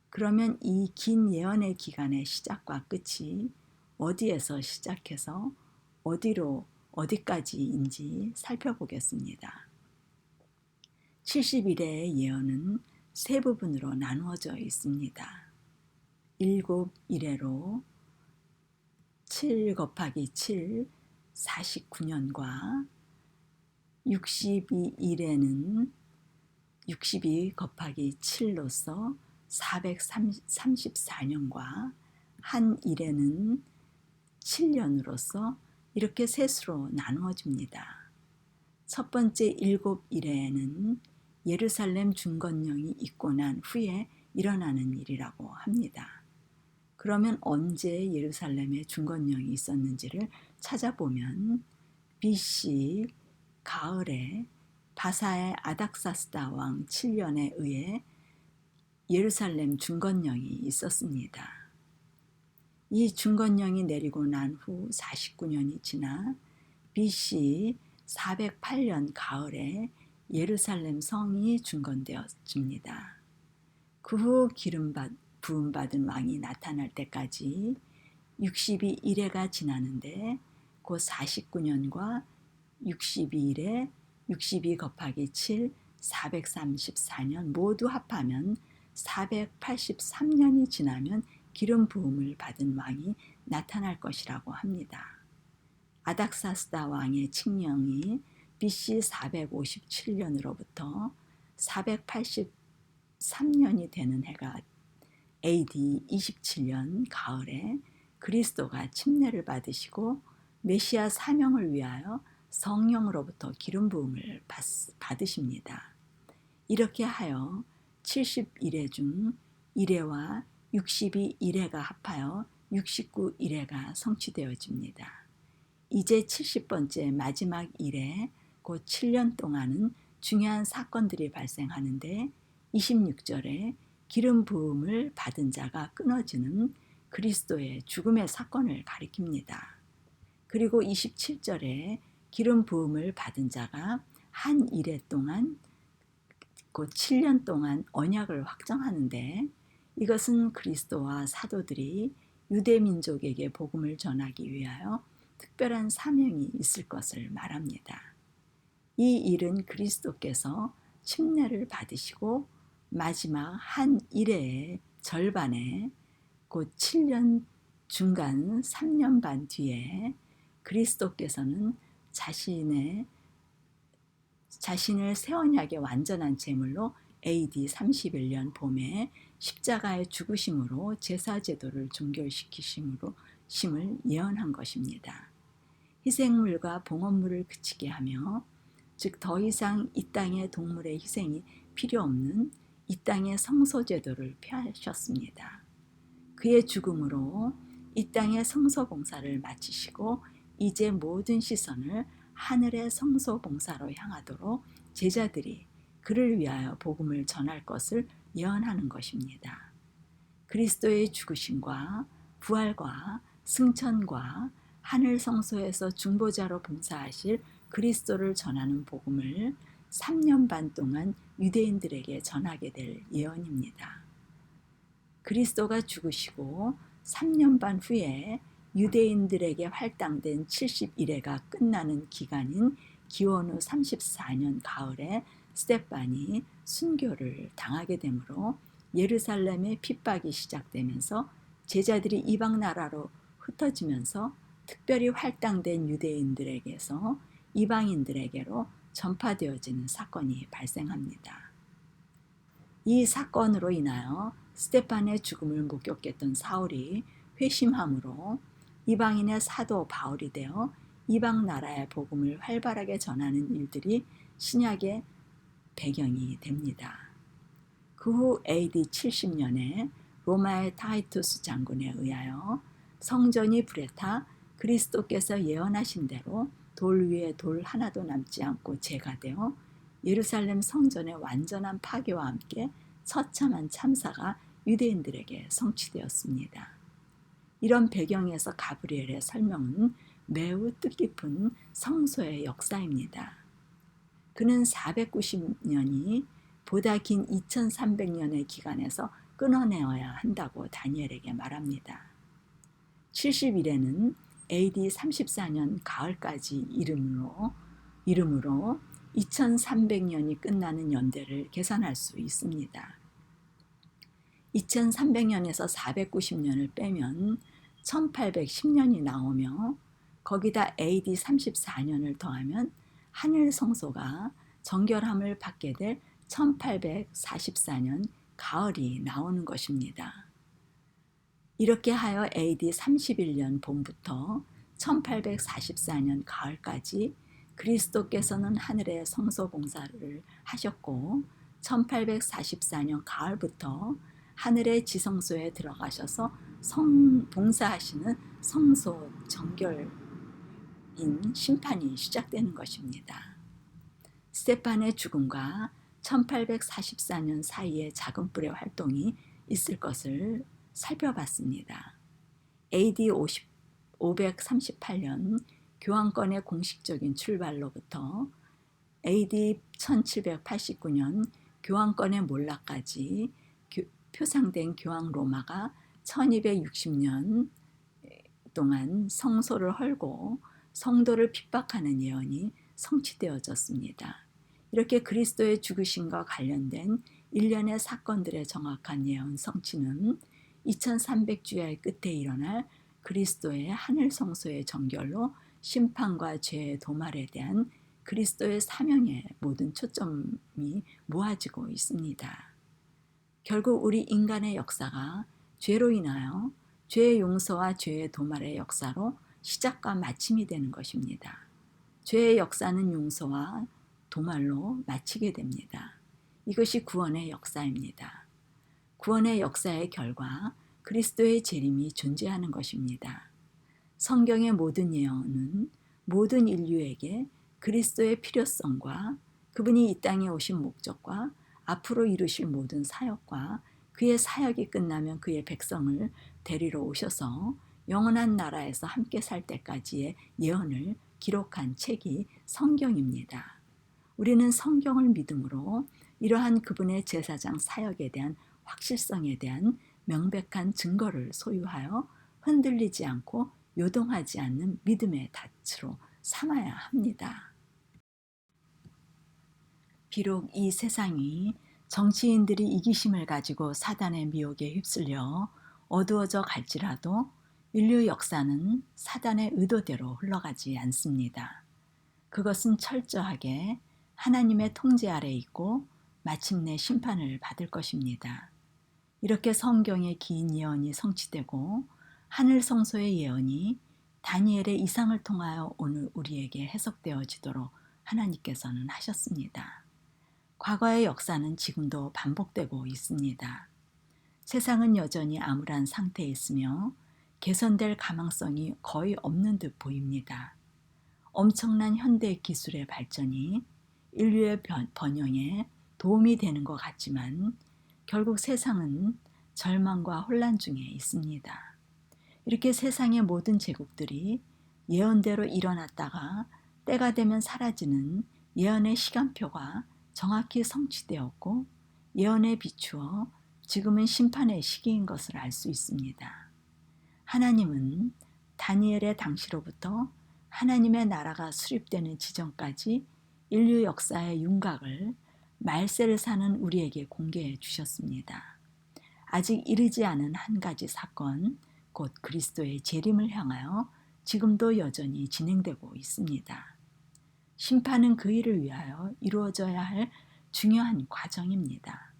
그러면 이 긴 예언의 기간의 시작과 끝이 어디에서 시작해서 어디까지인지 살펴보겠습니다. 70일의 예언은 세 부분으로 나누어져 있습니다. 7일에로 7 곱하기 7, 49년과 62일에는 62 곱하기 7로서 434년과 한 일에는 7년으로서 이렇게 셋으로 나누어집니다. 첫 번째 7일에는 예루살렘 중건령이 있고 난 후에 일어나는 일이라고 합니다. 그러면 언제 예루살렘에 중건령이 있었는지를 찾아보면 BC 가을에 바사의 아닥사스다 왕 7년에 의해 예루살렘 중건령이 있었습니다. 이 중건령이 내리고 난 후 49년이 지나 BC 408년 가을에 예루살렘 성이 중건되었습니다. 그 후 부음받은 왕이 나타날 때까지 62일회가 지나는데 그 49년과 62일에 62 곱하기 7, 434년 모두 합하면 483년이 지나면 기름 부음을 받은 왕이 나타날 것이라고 합니다. 아닥사스다 왕의 칙령이 BC 457년으로부터 483년이 되는 해가 AD 27년 가을에 그리스도가 침례를 받으시고 메시아 사명을 위하여 성령으로부터 기름 부음을 받으십니다. 이렇게 하여 70일회 중 1회와 62일회가 합하여 69일회가 성취되어집니다. 이제 70번째 마지막 일에 곧 7년 동안은 중요한 사건들이 발생하는데 26절에 기름 부음을 받은 자가 끊어지는 그리스도의 죽음의 사건을 가리킵니다. 그리고 27절에 기름 부음을 받은 자가 한 일회 동안 곧 7년 동안 언약을 확정하는데 이것은 그리스도와 사도들이 유대 민족에게 복음을 전하기 위하여 특별한 사명이 있을 것을 말합니다. 이 일은 그리스도께서 침례를 받으시고 마지막 한 일회의 절반에 곧 7년 중간 3년 반 뒤에 그리스도께서는 자신을 새 언약의 완전한 제물로 AD 31년 봄에 십자가의 죽으심으로 제사제도를 종결시키심을 예언한 것입니다. 희생물과 봉헌물을 그치게 하며 즉 더 이상 이 땅의 동물의 희생이 필요 없는 이 땅의 성소제도를 폐하셨습니다. 그의 죽음으로 이 땅의 성소봉사를 마치시고 이제 모든 시선을 하늘의 성소봉사로 향하도록 제자들이 그를 위하여 복음을 전할 것을 예언하는 것입니다. 그리스도의 죽으심과 부활과 승천과 하늘 성소에서 중보자로 봉사하실 그리스도를 전하는 복음을 3년 반 동안 유대인들에게 전하게 될 예언입니다. 그리스도가 죽으시고 3년 반 후에 유대인들에게 할당된 70일회가 끝나는 기간인 기원 후 34년 가을에 스데반이 순교를 당하게 되므로 예루살렘의 핍박이 시작되면서 제자들이 이방 나라로 흩어지면서 특별히 할당된 유대인들에게서 이방인들에게로 전파되어지는 사건이 발생합니다. 이 사건으로 인하여 스데반의 죽음을 목격했던 사울이 회심함으로 이방인의 사도 바울이 되어 이방 나라의 복음을 활발하게 전하는 일들이 신약의 배경이 됩니다. 그 후 AD 70년에 로마의 타이투스 장군에 의하여 성전이 불에 타 그리스도께서 예언하신 대로 돌 위에 돌 하나도 남지 않고 재가 되어 예루살렘 성전의 완전한 파괴와 함께 처참한 참사가 유대인들에게 성취되었습니다. 이런 배경에서 가브리엘의 설명은 매우 뜻깊은 성소의 역사입니다. 그는 490년이 보다 긴 2300년의 기간에서 끊어내어야 한다고 다니엘에게 말합니다. 70일에는 AD 34년 가을까지 이름으로 2300년이 끝나는 연대를 계산할 수 있습니다. 2300년에서 490년을 빼면 1810년이 나오며 거기다 AD 34년을 더하면 하늘 성소가 정결함을 받게 될 1844년 가을이 나오는 것입니다. 이렇게 하여 AD 31년 봄부터 1844년 가을까지 그리스도께서는 하늘의 성소 봉사를 하셨고 1844년 가을부터 하늘의 지성소에 들어가셔서 봉사하시는 성소 정결인 심판이 시작되는 것입니다. 스테판의 죽음과 1844년 사이에 작은 뿔의 활동이 있을 것을 살펴봤습니다. AD 538년 교황권의 공식적인 출발로부터 AD 1789년 교황권의 몰락까지 표상된 교황 로마가 1260년 동안 성소를 헐고 성도를 핍박하는 예언이 성취되어졌습니다. 이렇게 그리스도의 죽으심과 관련된 일련의 사건들의 정확한 예언 성취는 2300주야의 끝에 일어날 그리스도의 하늘 성소의 정결로 심판과 죄의 도말에 대한 그리스도의 사명의 모든 초점이 모아지고 있습니다. 결국 우리 인간의 역사가 죄로 인하여 죄의 용서와 죄의 도말의 역사로 시작과 마침이 되는 것입니다. 죄의 역사는 용서와 도말로 마치게 됩니다. 이것이 구원의 역사입니다. 구원의 역사의 결과 그리스도의 재림이 존재하는 것입니다. 성경의 모든 예언은 모든 인류에게 그리스도의 필요성과 그분이 이 땅에 오신 목적과 앞으로 이루실 모든 사역과 그의 사역이 끝나면 그의 백성을 데리러 오셔서 영원한 나라에서 함께 살 때까지의 예언을 기록한 책이 성경입니다. 우리는 성경을 믿음으로 이러한 그분의 제사장 사역에 대한 확실성에 대한 명백한 증거를 소유하여 흔들리지 않고 요동하지 않는 믿음의 닻으로 삼아야 합니다. 비록 이 세상이 정치인들이 이기심을 가지고 사단의 미혹에 휩쓸려 어두워져 갈지라도 인류 역사는 사단의 의도대로 흘러가지 않습니다. 그것은 철저하게 하나님의 통제 아래 있고 마침내 심판을 받을 것입니다. 이렇게 성경의 긴 예언이 성취되고 하늘 성소의 예언이 다니엘의 이상을 통하여 오늘 우리에게 해석되어지도록 하나님께서는 하셨습니다. 과거의 역사는 지금도 반복되고 있습니다. 세상은 여전히 암울한 상태에 있으며 개선될 가망성이 거의 없는 듯 보입니다. 엄청난 현대 기술의 발전이 인류의 번영에 도움이 되는 것 같지만 결국 세상은 절망과 혼란 중에 있습니다. 이렇게 세상의 모든 제국들이 예언대로 일어났다가 때가 되면 사라지는 예언의 시간표가 정확히 성취되었고 예언에 비추어 지금은 심판의 시기인 것을 알 수 있습니다. 하나님은 다니엘의 당시로부터 하나님의 나라가 수립되는 지점까지 인류 역사의 윤곽을 말세를 사는 우리에게 공개해 주셨습니다. 아직 이르지 않은 한 가지 사건, 곧 그리스도의 재림을 향하여 지금도 여전히 진행되고 있습니다. 심판은 그 일을 위하여 이루어져야 할 중요한 과정입니다.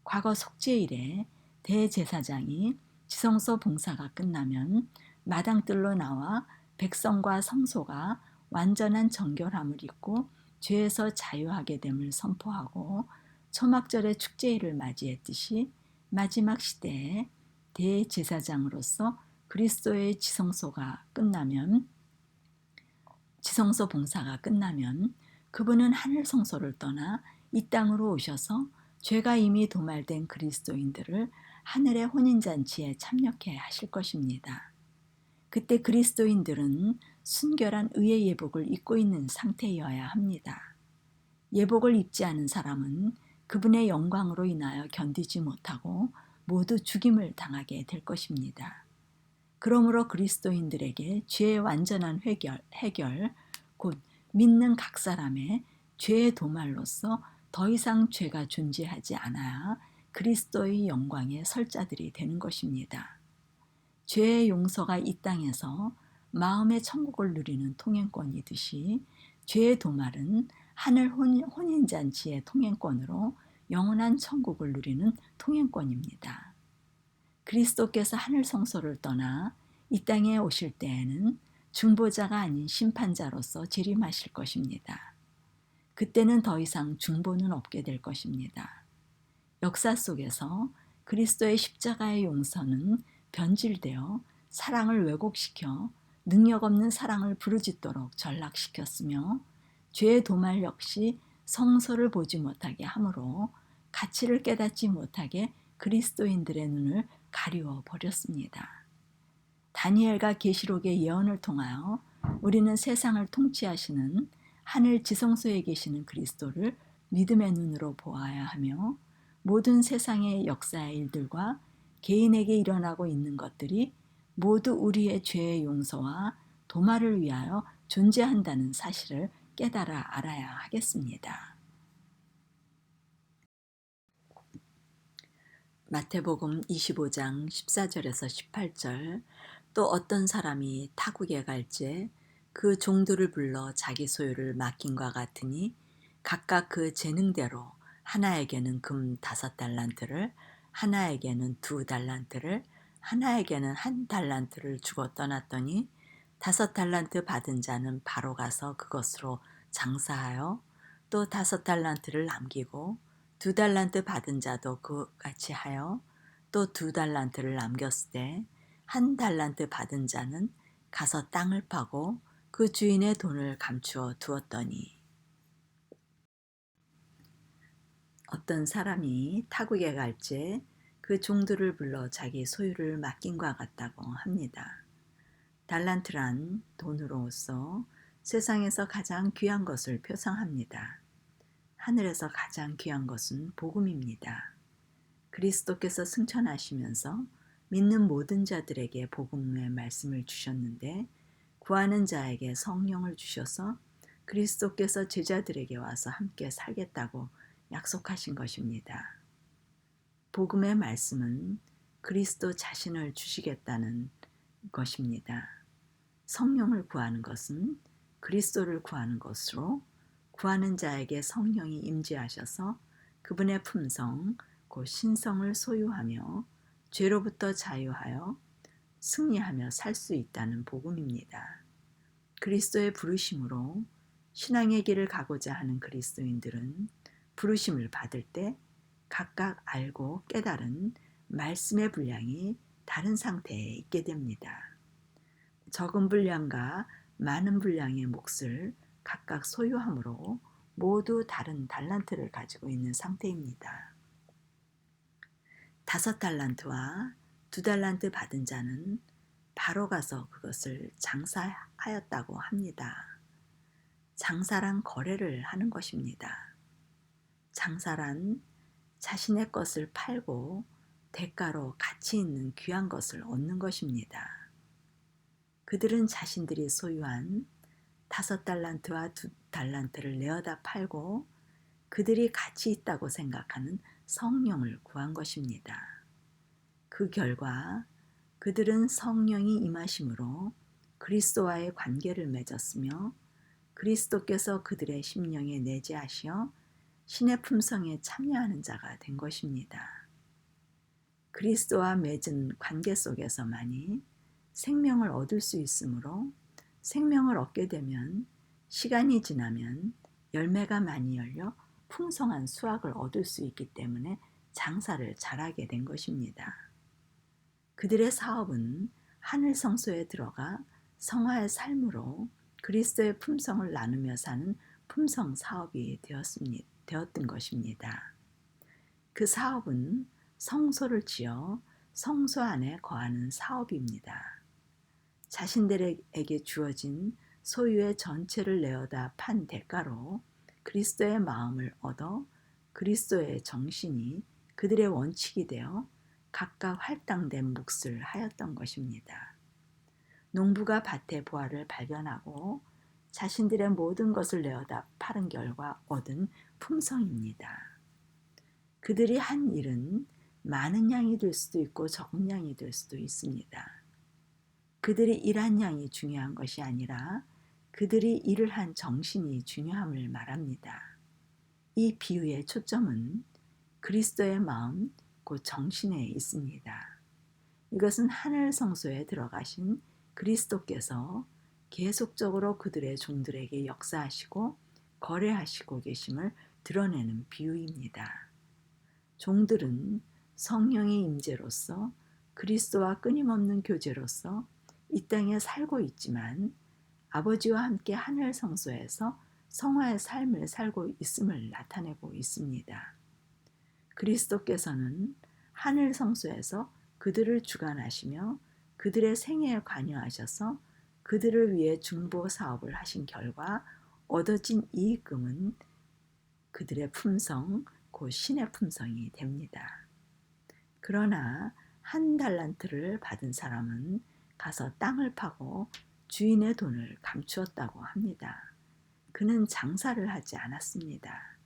과거 속죄 일에 대제사장이 지성소 봉사가 끝나면 마당뜰로 나와 백성과 성소가 완전한 정결함을 입고 죄에서 자유하게 됨을 선포하고 초막절의 축제일을 맞이했듯이 마지막 시대에 대제사장으로서 그리스도의 지성소 봉사가 끝나면 그분은 하늘 성소를 떠나 이 땅으로 오셔서 죄가 이미 도말된 그리스도인들을 하늘의 혼인잔치에 참여케 하실 것입니다. 그때 그리스도인들은 순결한 의의 예복을 입고 있는 상태여야 합니다. 예복을 입지 않은 사람은 그분의 영광으로 인하여 견디지 못하고 모두 죽임을 당하게 될 것입니다. 그러므로 그리스도인들에게 죄의 완전한 해결, 곧 믿는 각 사람의 죄의 도말로서 더 이상 죄가 존재하지 않아야 그리스도의 영광의 설자들이 되는 것입니다. 죄의 용서가 이 땅에서 마음의 천국을 누리는 통행권이듯이 죄의 도말은 하늘 혼인잔치의 통행권으로 영원한 천국을 누리는 통행권입니다. 그리스도께서 하늘 성소를 떠나 이 땅에 오실 때에는 중보자가 아닌 심판자로서 재림하실 것입니다. 그때는 더 이상 중보는 없게 될 것입니다. 역사 속에서 그리스도의 십자가의 용서는 변질되어 사랑을 왜곡시켜 능력 없는 사랑을 부르짖도록 전락시켰으며 죄의 도말 역시 성소를 보지 못하게 하므로 가치를 깨닫지 못하게 그리스도인들의 눈을 가리워 버렸습니다. 다니엘과 계시록의 예언을 통하여 우리는 세상을 통치하시는 하늘 지성소에 계시는 그리스도를 믿음의 눈으로 보아야 하며 모든 세상의 역사의 일들과 개인에게 일어나고 있는 것들이 모두 우리의 죄의 용서와 도말을 위하여 존재한다는 사실을 깨달아 알아야 하겠습니다. 마태복음 25장 14절에서 18절. 또 어떤 사람이 타국에 갈지 그 종들을 불러 자기 소유를 맡긴과 같으니 각각 그 재능대로 하나에게는 금 5달란트를, 하나에게는 2달란트를, 하나에게는 1달란트를 주고 떠났더니 5달란트 받은 자는 바로 가서 그것으로 장사하여 또 5달란트를 남기고 2달란트 받은 자도 그같이 하여 또 2달란트를 남겼을 때 1달란트 받은 자는 가서 땅을 파고 그 주인의 돈을 감추어 두었더니. 어떤 사람이 타국에 갈지 그 종들을 불러 자기 소유를 맡긴과 같다고 합니다. 달란트란 돈으로서 세상에서 가장 귀한 것을 표상합니다. 하늘에서 가장 귀한 것은 복음입니다. 그리스도께서 승천하시면서 믿는 모든 자들에게 복음의 말씀을 주셨는데 구하는 자에게 성령을 주셔서 그리스도께서 제자들에게 와서 함께 살겠다고 약속하신 것입니다. 복음의 말씀은 그리스도 자신을 주시겠다는 것입니다. 성령을 구하는 것은 그리스도를 구하는 것으로 구하는 자에게 성령이 임재하셔서 그분의 품성, 곧 신성을 소유하며 죄로부터 자유하여 승리하며 살 수 있다는 복음입니다. 그리스도의 부르심으로 신앙의 길을 가고자 하는 그리스도인들은 부르심을 받을 때 각각 알고 깨달은 말씀의 분량이 다른 상태에 있게 됩니다. 적은 분량과 많은 분량의 몫을 각각 소유함으로 모두 다른 달란트를 가지고 있는 상태입니다. 5달란트와 2달란트 받은 자는 바로 가서 그것을 장사하였다고 합니다. 장사란 거래를 하는 것입니다. 장사란 자신의 것을 팔고 대가로 가치 있는 귀한 것을 얻는 것입니다. 그들은 자신들이 소유한 5달란트와 2달란트를 내어다 팔고 그들이 가치 있다고 생각하는 성령을 구한 것입니다. 그 결과 그들은 성령이 임하심으로 그리스도와의 관계를 맺었으며 그리스도께서 그들의 심령에 내재하시어 신의 품성에 참여하는 자가 된 것입니다. 그리스도와 맺은 관계 속에서만이 생명을 얻을 수 있으므로 생명을 얻게 되면 시간이 지나면 열매가 많이 열려 풍성한 수확을 얻을 수 있기 때문에 장사를 잘하게 된 것입니다. 그들의 사업은 하늘 성소에 들어가 성화의 삶으로 그리스도의 품성을 나누며 사는 품성 사업이 되었던 것입니다. 그 사업은 성소를 지어 성소 안에 거하는 사업입니다. 자신들에게 주어진 소유의 전체를 내어다 판 대가로 그리스도의 마음을 얻어 그리스도의 정신이 그들의 원칙이 되어 각각 할당된 몫을 하였던 것입니다. 농부가 밭의 보화를 발견하고 자신들의 모든 것을 내어다 파는 결과 얻은 품성입니다. 그들이 한 일은 많은 양이 될 수도 있고 적은 양이 될 수도 있습니다. 그들이 일한 양이 중요한 것이 아니라 그들이 일을 한 정신이 중요함을 말합니다. 이 비유의 초점은 그리스도의 마음, 곧 정신에 있습니다. 이것은 하늘 성소에 들어가신 그리스도께서 계속적으로 그들의 종들에게 역사하시고 거래하시고 계심을 드러내는 비유입니다. 종들은 성령의 임재로서 그리스도와 끊임없는 교제로서 이 땅에 살고 있지만 아버지와 함께 하늘 성소에서 성화의 삶을 살고 있음을 나타내고 있습니다. 그리스도께서는 하늘 성소에서 그들을 주관하시며 그들의 생애에 관여하셔서 그들을 위해 중보 사업을 하신 결과 얻어진 이익금은 그들의 품성, 곧 신의 품성이 됩니다. 그러나 한 달란트를 받은 사람은 가서 땅을 파고 주인의 돈을 감추었다고 합니다. 그는 장사를 하지 않았습니다.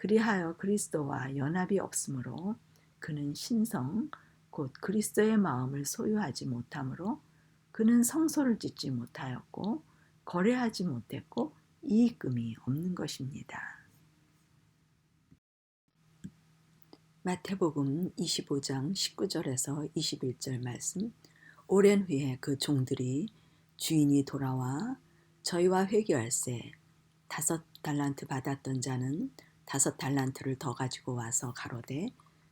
그리하여 그리스도와 연합이 없으므로 그는 신성, 곧 그리스도의 마음을 소유하지 못하므로 그는 성소를 짓지 못하였고 거래하지 못했고 이익금이 없는 것입니다. 마태복음 25장 19절에서 21절 말씀. 오랜 후에 그 종들이 주인이 돌아와 저희와 회개할세 5달란트 받았던 자는 5달란트를 더 가지고 와서 가로되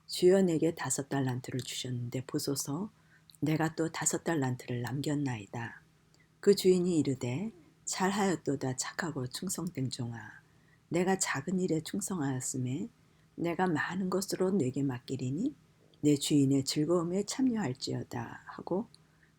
주여 내게 5달란트를 주셨는데 보소서 내가 또 5달란트를 남겼나이다. 그 주인이 이르되 잘하였도다 착하고 충성된 종아 내가 작은 일에 충성하였음에 내가 많은 것으로 내게 맡기리니 내 주인의 즐거움에 참여할지어다 하고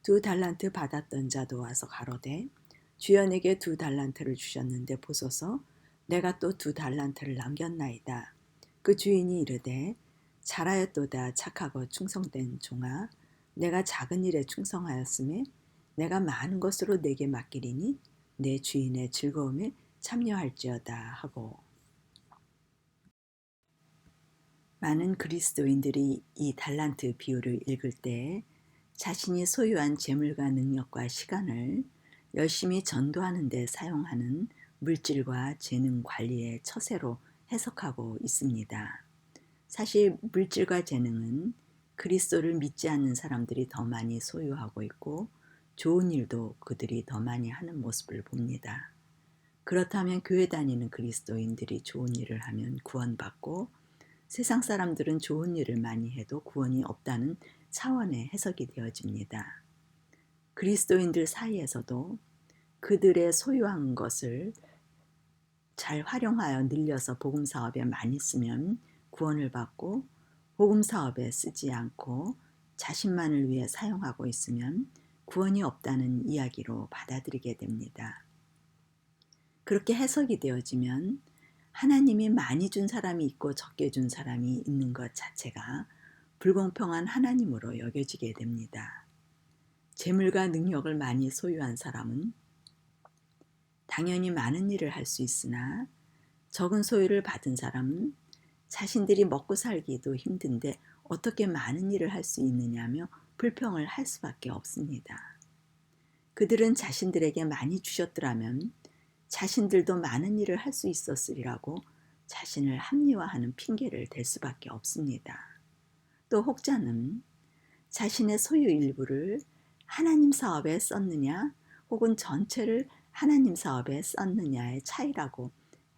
2달란트 받았던 자도 와서 가로되 주여 내게 2달란트를 주셨는데 보소서 내가 또 2달란트를 남겼나이다. 그 주인이 이르되 잘하였도다 착하고 충성된 종아 내가 작은 일에 충성하였음에 내가 많은 것으로 내게 맡기리니 내 주인의 즐거움에 참여할지어다 하고. 많은 그리스도인들이 이 달란트 비유를 읽을 때 자신이 소유한 재물과 능력과 시간을 열심히 전도하는 데 사용하는 물질과 재능 관리의 처세로 해석하고 있습니다. 사실 물질과 재능은 그리스도를 믿지 않는 사람들이 더 많이 소유하고 있고 좋은 일도 그들이 더 많이 하는 모습을 봅니다. 그렇다면 교회 다니는 그리스도인들이 좋은 일을 하면 구원받고 세상 사람들은 좋은 일을 많이 해도 구원이 없다는 차원의 해석이 되어집니다. 그리스도인들 사이에서도 그들의 소유한 것을 잘 활용하여 늘려서 복음 사업에 많이 쓰면 구원을 받고 복음 사업에 쓰지 않고 자신만을 위해 사용하고 있으면 구원이 없다는 이야기로 받아들이게 됩니다. 그렇게 해석이 되어지면 하나님이 많이 준 사람이 있고 적게 준 사람이 있는 것 자체가 불공평한 하나님으로 여겨지게 됩니다. 재물과 능력을 많이 소유한 사람은 당연히 많은 일을 할 수 있으나 적은 소유를 받은 사람은 자신들이 먹고 살기도 힘든데 어떻게 많은 일을 할 수 있느냐며 불평을 할 수밖에 없습니다. 그들은 자신들에게 많이 주셨더라면 자신들도 많은 일을 할 수 있었으리라고 자신을 합리화하는 핑계를 댈 수밖에 없습니다. 또 혹자는 자신의 소유 일부를 하나님 사업에 썼느냐 혹은 전체를 하나님 사업에 썼느냐의 차이라고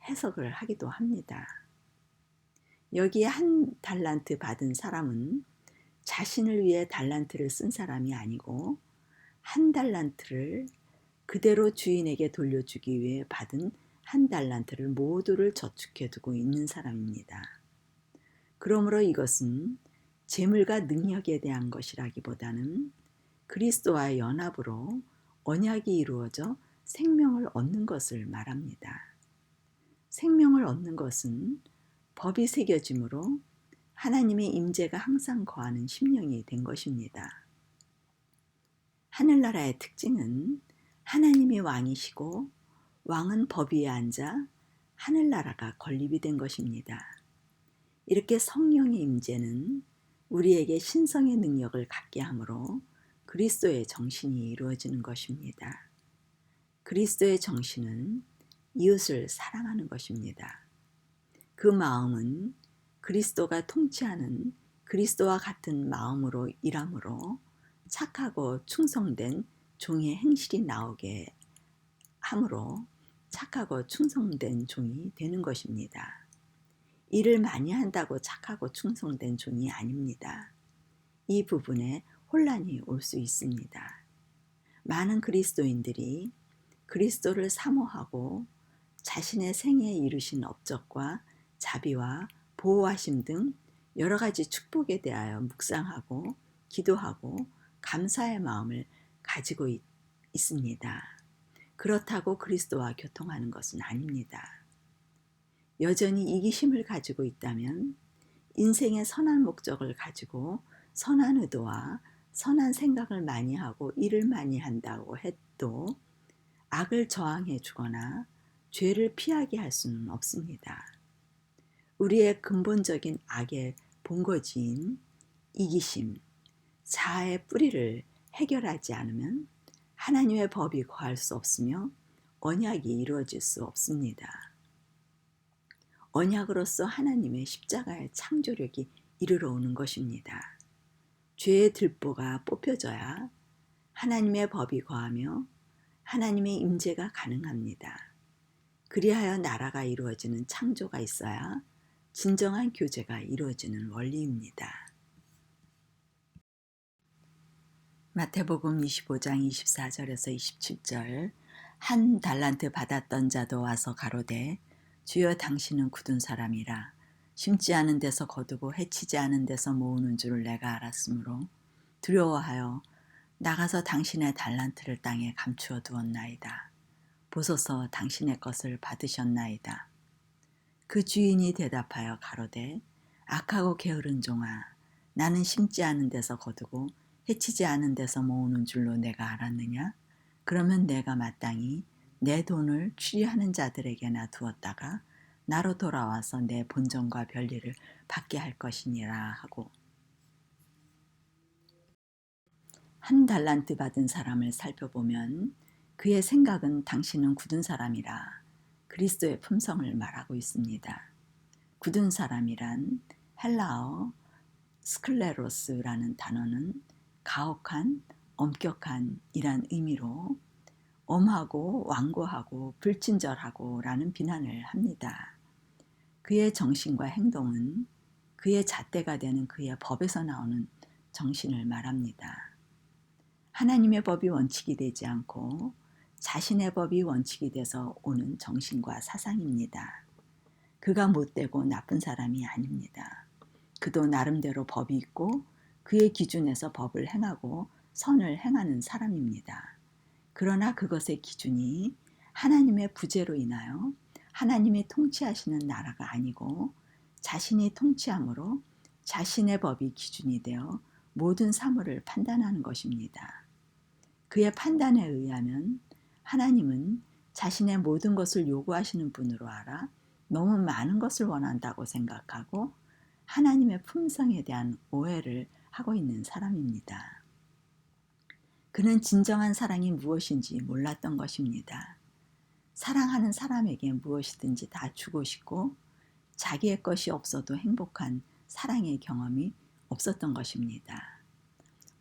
해석을 하기도 합니다. 여기에 1달란트 받은 사람은 자신을 위해 달란트를 쓴 사람이 아니고 1달란트를 그대로 주인에게 돌려주기 위해 받은 1달란트를 모두를 저축해 두고 있는 사람입니다. 그러므로 이것은 재물과 능력에 대한 것이라기보다는 그리스도와의 연합으로 언약이 이루어져 생명을 얻는 것을 말합니다. 생명을 얻는 것은 법이 새겨짐으로 하나님의 임재가 항상 거하는 심령이 된 것입니다. 하늘나라의 특징은 하나님이 왕이시고 왕은 법 위에 앉아 하늘나라가 건립이 된 것입니다. 이렇게 성령의 임재는 우리에게 신성의 능력을 갖게 하므로 그리스도의 정신이 이루어지는 것입니다. 그리스도의 정신은 이웃을 사랑하는 것입니다. 그 마음은 그리스도가 통치하는 그리스도와 같은 마음으로 일함으로 착하고 충성된 종의 행실이 나오게 함으로 착하고 충성된 종이 되는 것입니다. 일을 많이 한다고 착하고 충성된 종이 아닙니다. 이 부분에 혼란이 올 수 있습니다. 많은 그리스도인들이 그리스도를 사모하고 자신의 생애에 이루신 업적과 자비와 보호하심 등 여러 가지 축복에 대하여 묵상하고 기도하고 감사의 마음을 가지고 있습니다. 그렇다고 그리스도와 교통하는 것은 아닙니다. 여전히 이기심을 가지고 있다면 인생의 선한 목적을 가지고 선한 의도와 선한 생각을 많이 하고 일을 많이 한다고 해도 악을 저항해 주거나 죄를 피하게 할 수는 없습니다. 우리의 근본적인 악의 본거지인 이기심, 자아의 뿌리를 해결하지 않으면 하나님의 법이 거할 수 없으며 언약이 이루어질 수 없습니다. 언약으로서 하나님의 십자가의 창조력이 이르러 오는 것입니다. 죄의 들보가 뽑혀져야 하나님의 법이 거하며 하나님의 임재가 가능합니다. 그리하여 나라가 이루어지는 창조가 있어야 진정한 교제가 이루어지는 원리입니다. 마태복음 25장 24절에서 27절 한 달란트 받았던 자도 와서 가로되 주여 당신은 굳은 사람이라 심지 않은 데서 거두고 해치지 않은 데서 모으는 줄을 내가 알았으므로 두려워하여 나가서 당신의 달란트를 땅에 감추어 두었나이다. 보소서 당신의 것을 받으셨나이다. 그 주인이 대답하여 가로되 악하고 게으른 종아 나는 심지 않은 데서 거두고 해치지 않은 데서 모으는 줄로 내가 알았느냐? 그러면 내가 마땅히 내 돈을 추리하는 자들에게나 두었다가 나로 돌아와서 내 본전과 별리를 받게 할 것이니라 하고 한 달란트 받은 사람을 살펴보면 그의 생각은 당신은 굳은 사람이라 그리스도의 품성을 말하고 있습니다. 굳은 사람이란 헬라어 스클레로스라는 단어는 가혹한, 엄격한 이란 의미로 엄하고 완고하고 불친절하고 라는 비난을 합니다. 그의 정신과 행동은 그의 잣대가 되는 그의 법에서 나오는 정신을 말합니다. 하나님의 법이 원칙이 되지 않고 자신의 법이 원칙이 돼서 오는 정신과 사상입니다. 그가 못되고 나쁜 사람이 아닙니다. 그도 나름대로 법이 있고 그의 기준에서 법을 행하고 선을 행하는 사람입니다. 그러나 그것의 기준이 하나님의 부재로 인하여 하나님이 통치하시는 나라가 아니고 자신이 통치함으로 자신의 법이 기준이 되어 모든 사물을 판단하는 것입니다. 그의 판단에 의하면 하나님은 자신의 모든 것을 요구하시는 분으로 알아 너무 많은 것을 원한다고 생각하고 하나님의 품성에 대한 오해를 하고 있는 사람입니다. 그는 진정한 사랑이 무엇인지 몰랐던 것입니다. 사랑하는 사람에게 무엇이든지 다 주고 싶고 자기의 것이 없어도 행복한 사랑의 경험이 없었던 것입니다.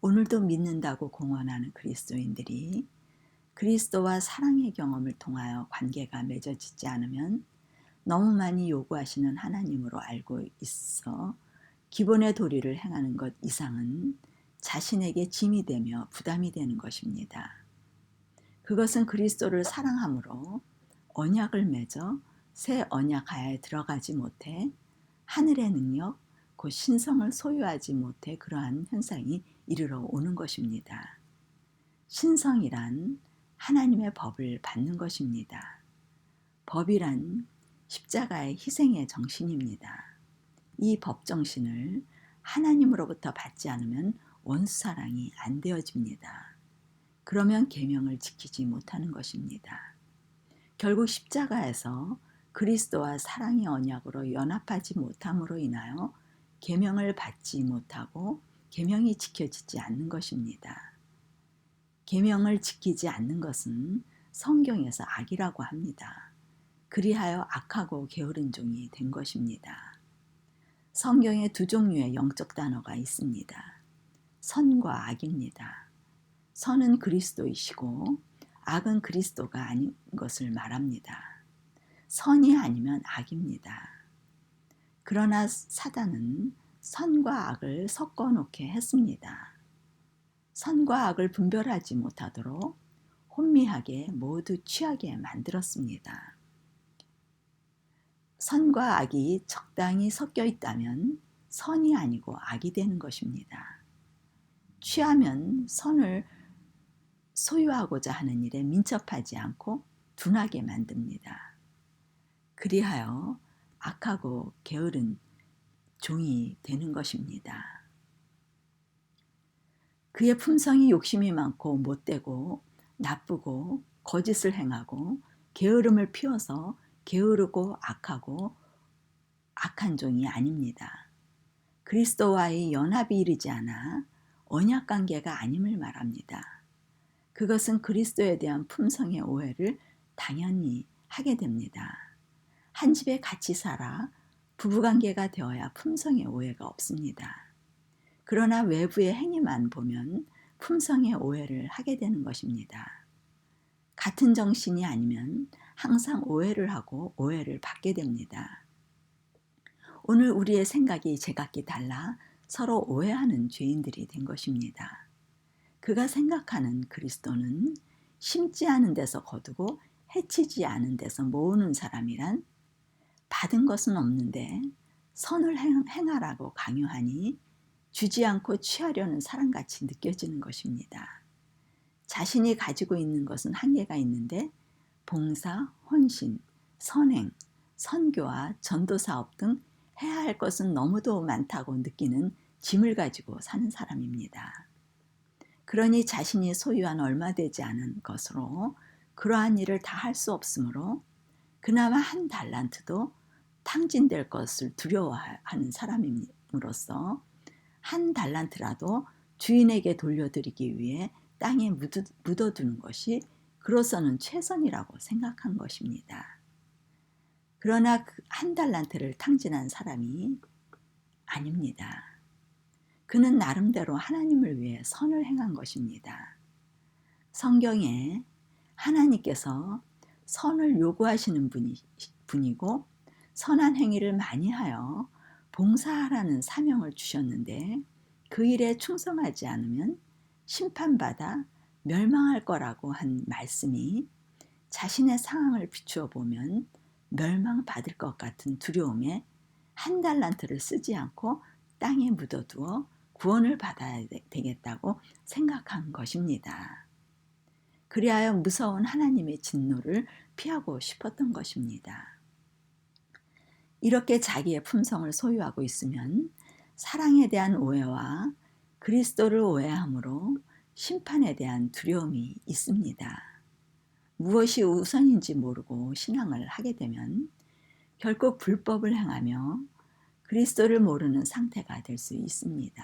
오늘도 믿는다고 공언하는 그리스도인들이 그리스도와 사랑의 경험을 통하여 관계가 맺어지지 않으면 너무 많이 요구하시는 하나님으로 알고 있어 기본의 도리를 행하는 것 이상은 자신에게 짐이 되며 부담이 되는 것입니다. 그것은 그리스도를 사랑함으로 언약을 맺어 새 언약하에 들어가지 못해 하늘의 능력, 곧 신성을 소유하지 못해 그러한 현상이 이르러 오는 것입니다. 신성이란 하나님의 법을 받는 것입니다. 법이란 십자가의 희생의 정신입니다. 이 법정신을 하나님으로부터 받지 않으면 원수사랑이 안 되어집니다. 그러면 계명을 지키지 못하는 것입니다. 결국 십자가에서 그리스도와 사랑의 언약으로 연합하지 못함으로 인하여 계명을 받지 못하고 계명이 지켜지지 않는 것입니다. 계명을 지키지 않는 것은 성경에서 악이라고 합니다. 그리하여 악하고 게으른 종이 된 것입니다. 성경에 두 종류의 영적 단어가 있습니다. 선과 악입니다. 선은 그리스도이시고 악은 그리스도가 아닌 것을 말합니다. 선이 아니면 악입니다. 그러나 사단은 선과 악을 섞어 놓게 했습니다. 선과 악을 분별하지 못하도록 혼미하게 모두 취하게 만들었습니다. 선과 악이 적당히 섞여 있다면 선이 아니고 악이 되는 것입니다. 취하면 선을 소유하고자 하는 일에 민첩하지 않고 둔하게 만듭니다. 그리하여 악하고 게으른 종이 되는 것입니다. 그의 품성이 욕심이 많고 못되고 나쁘고 거짓을 행하고 게으름을 피워서 게으르고 악하고 악한 종이 아닙니다. 그리스도와의 연합이 이르지 않아 언약관계가 아님을 말합니다. 그것은 그리스도에 대한 품성의 오해를 당연히 하게 됩니다. 한 집에 같이 살아 부부관계가 되어야 품성의 오해가 없습니다. 그러나 외부의 행위만 보면 품성의 오해를 하게 되는 것입니다. 같은 정신이 아니면 항상 오해를 하고 오해를 받게 됩니다. 오늘 우리의 생각이 제각기 달라 서로 오해하는 죄인들이 된 것입니다. 그가 생각하는 그리스도는 심지 않은 데서 거두고 해치지 않은 데서 모으는 사람이란 받은 것은 없는데 선을 행하라고 강요하니 주지 않고 취하려는 사람같이 느껴지는 것입니다. 자신이 가지고 있는 것은 한계가 있는데 봉사, 헌신, 선행, 선교와 전도사업 등 해야 할 것은 너무도 많다고 느끼는 짐을 가지고 사는 사람입니다. 그러니 자신이 소유한 얼마 되지 않은 것으로 그러한 일을 다 할 수 없으므로 그나마 한 달란트도 탕진될 것을 두려워하는 사람으로서 한 달란트라도 주인에게 돌려드리기 위해 땅에 묻어두는 것이 그로서는 최선이라고 생각한 것입니다. 그러나 그 한 달란트를 탕진한 사람이 아닙니다. 그는 나름대로 하나님을 위해 선을 행한 것입니다. 성경에 하나님께서 선을 요구하시는 분이고 선한 행위를 많이 하여 봉사하라는 사명을 주셨는데 그 일에 충성하지 않으면 심판받아 멸망할 거라고 한 말씀이 자신의 상황을 비추어 보면 멸망받을 것 같은 두려움에 한 달란트를 쓰지 않고 땅에 묻어두어 구원을 받아야 되겠다고 생각한 것입니다. 그리하여 무서운 하나님의 진노를 피하고 싶었던 것입니다. 이렇게 자기의 품성을 소유하고 있으면 사랑에 대한 오해와 그리스도를 오해함으로 심판에 대한 두려움이 있습니다. 무엇이 우선인지 모르고 신앙을 하게 되면 결국 불법을 행하며 그리스도를 모르는 상태가 될 수 있습니다.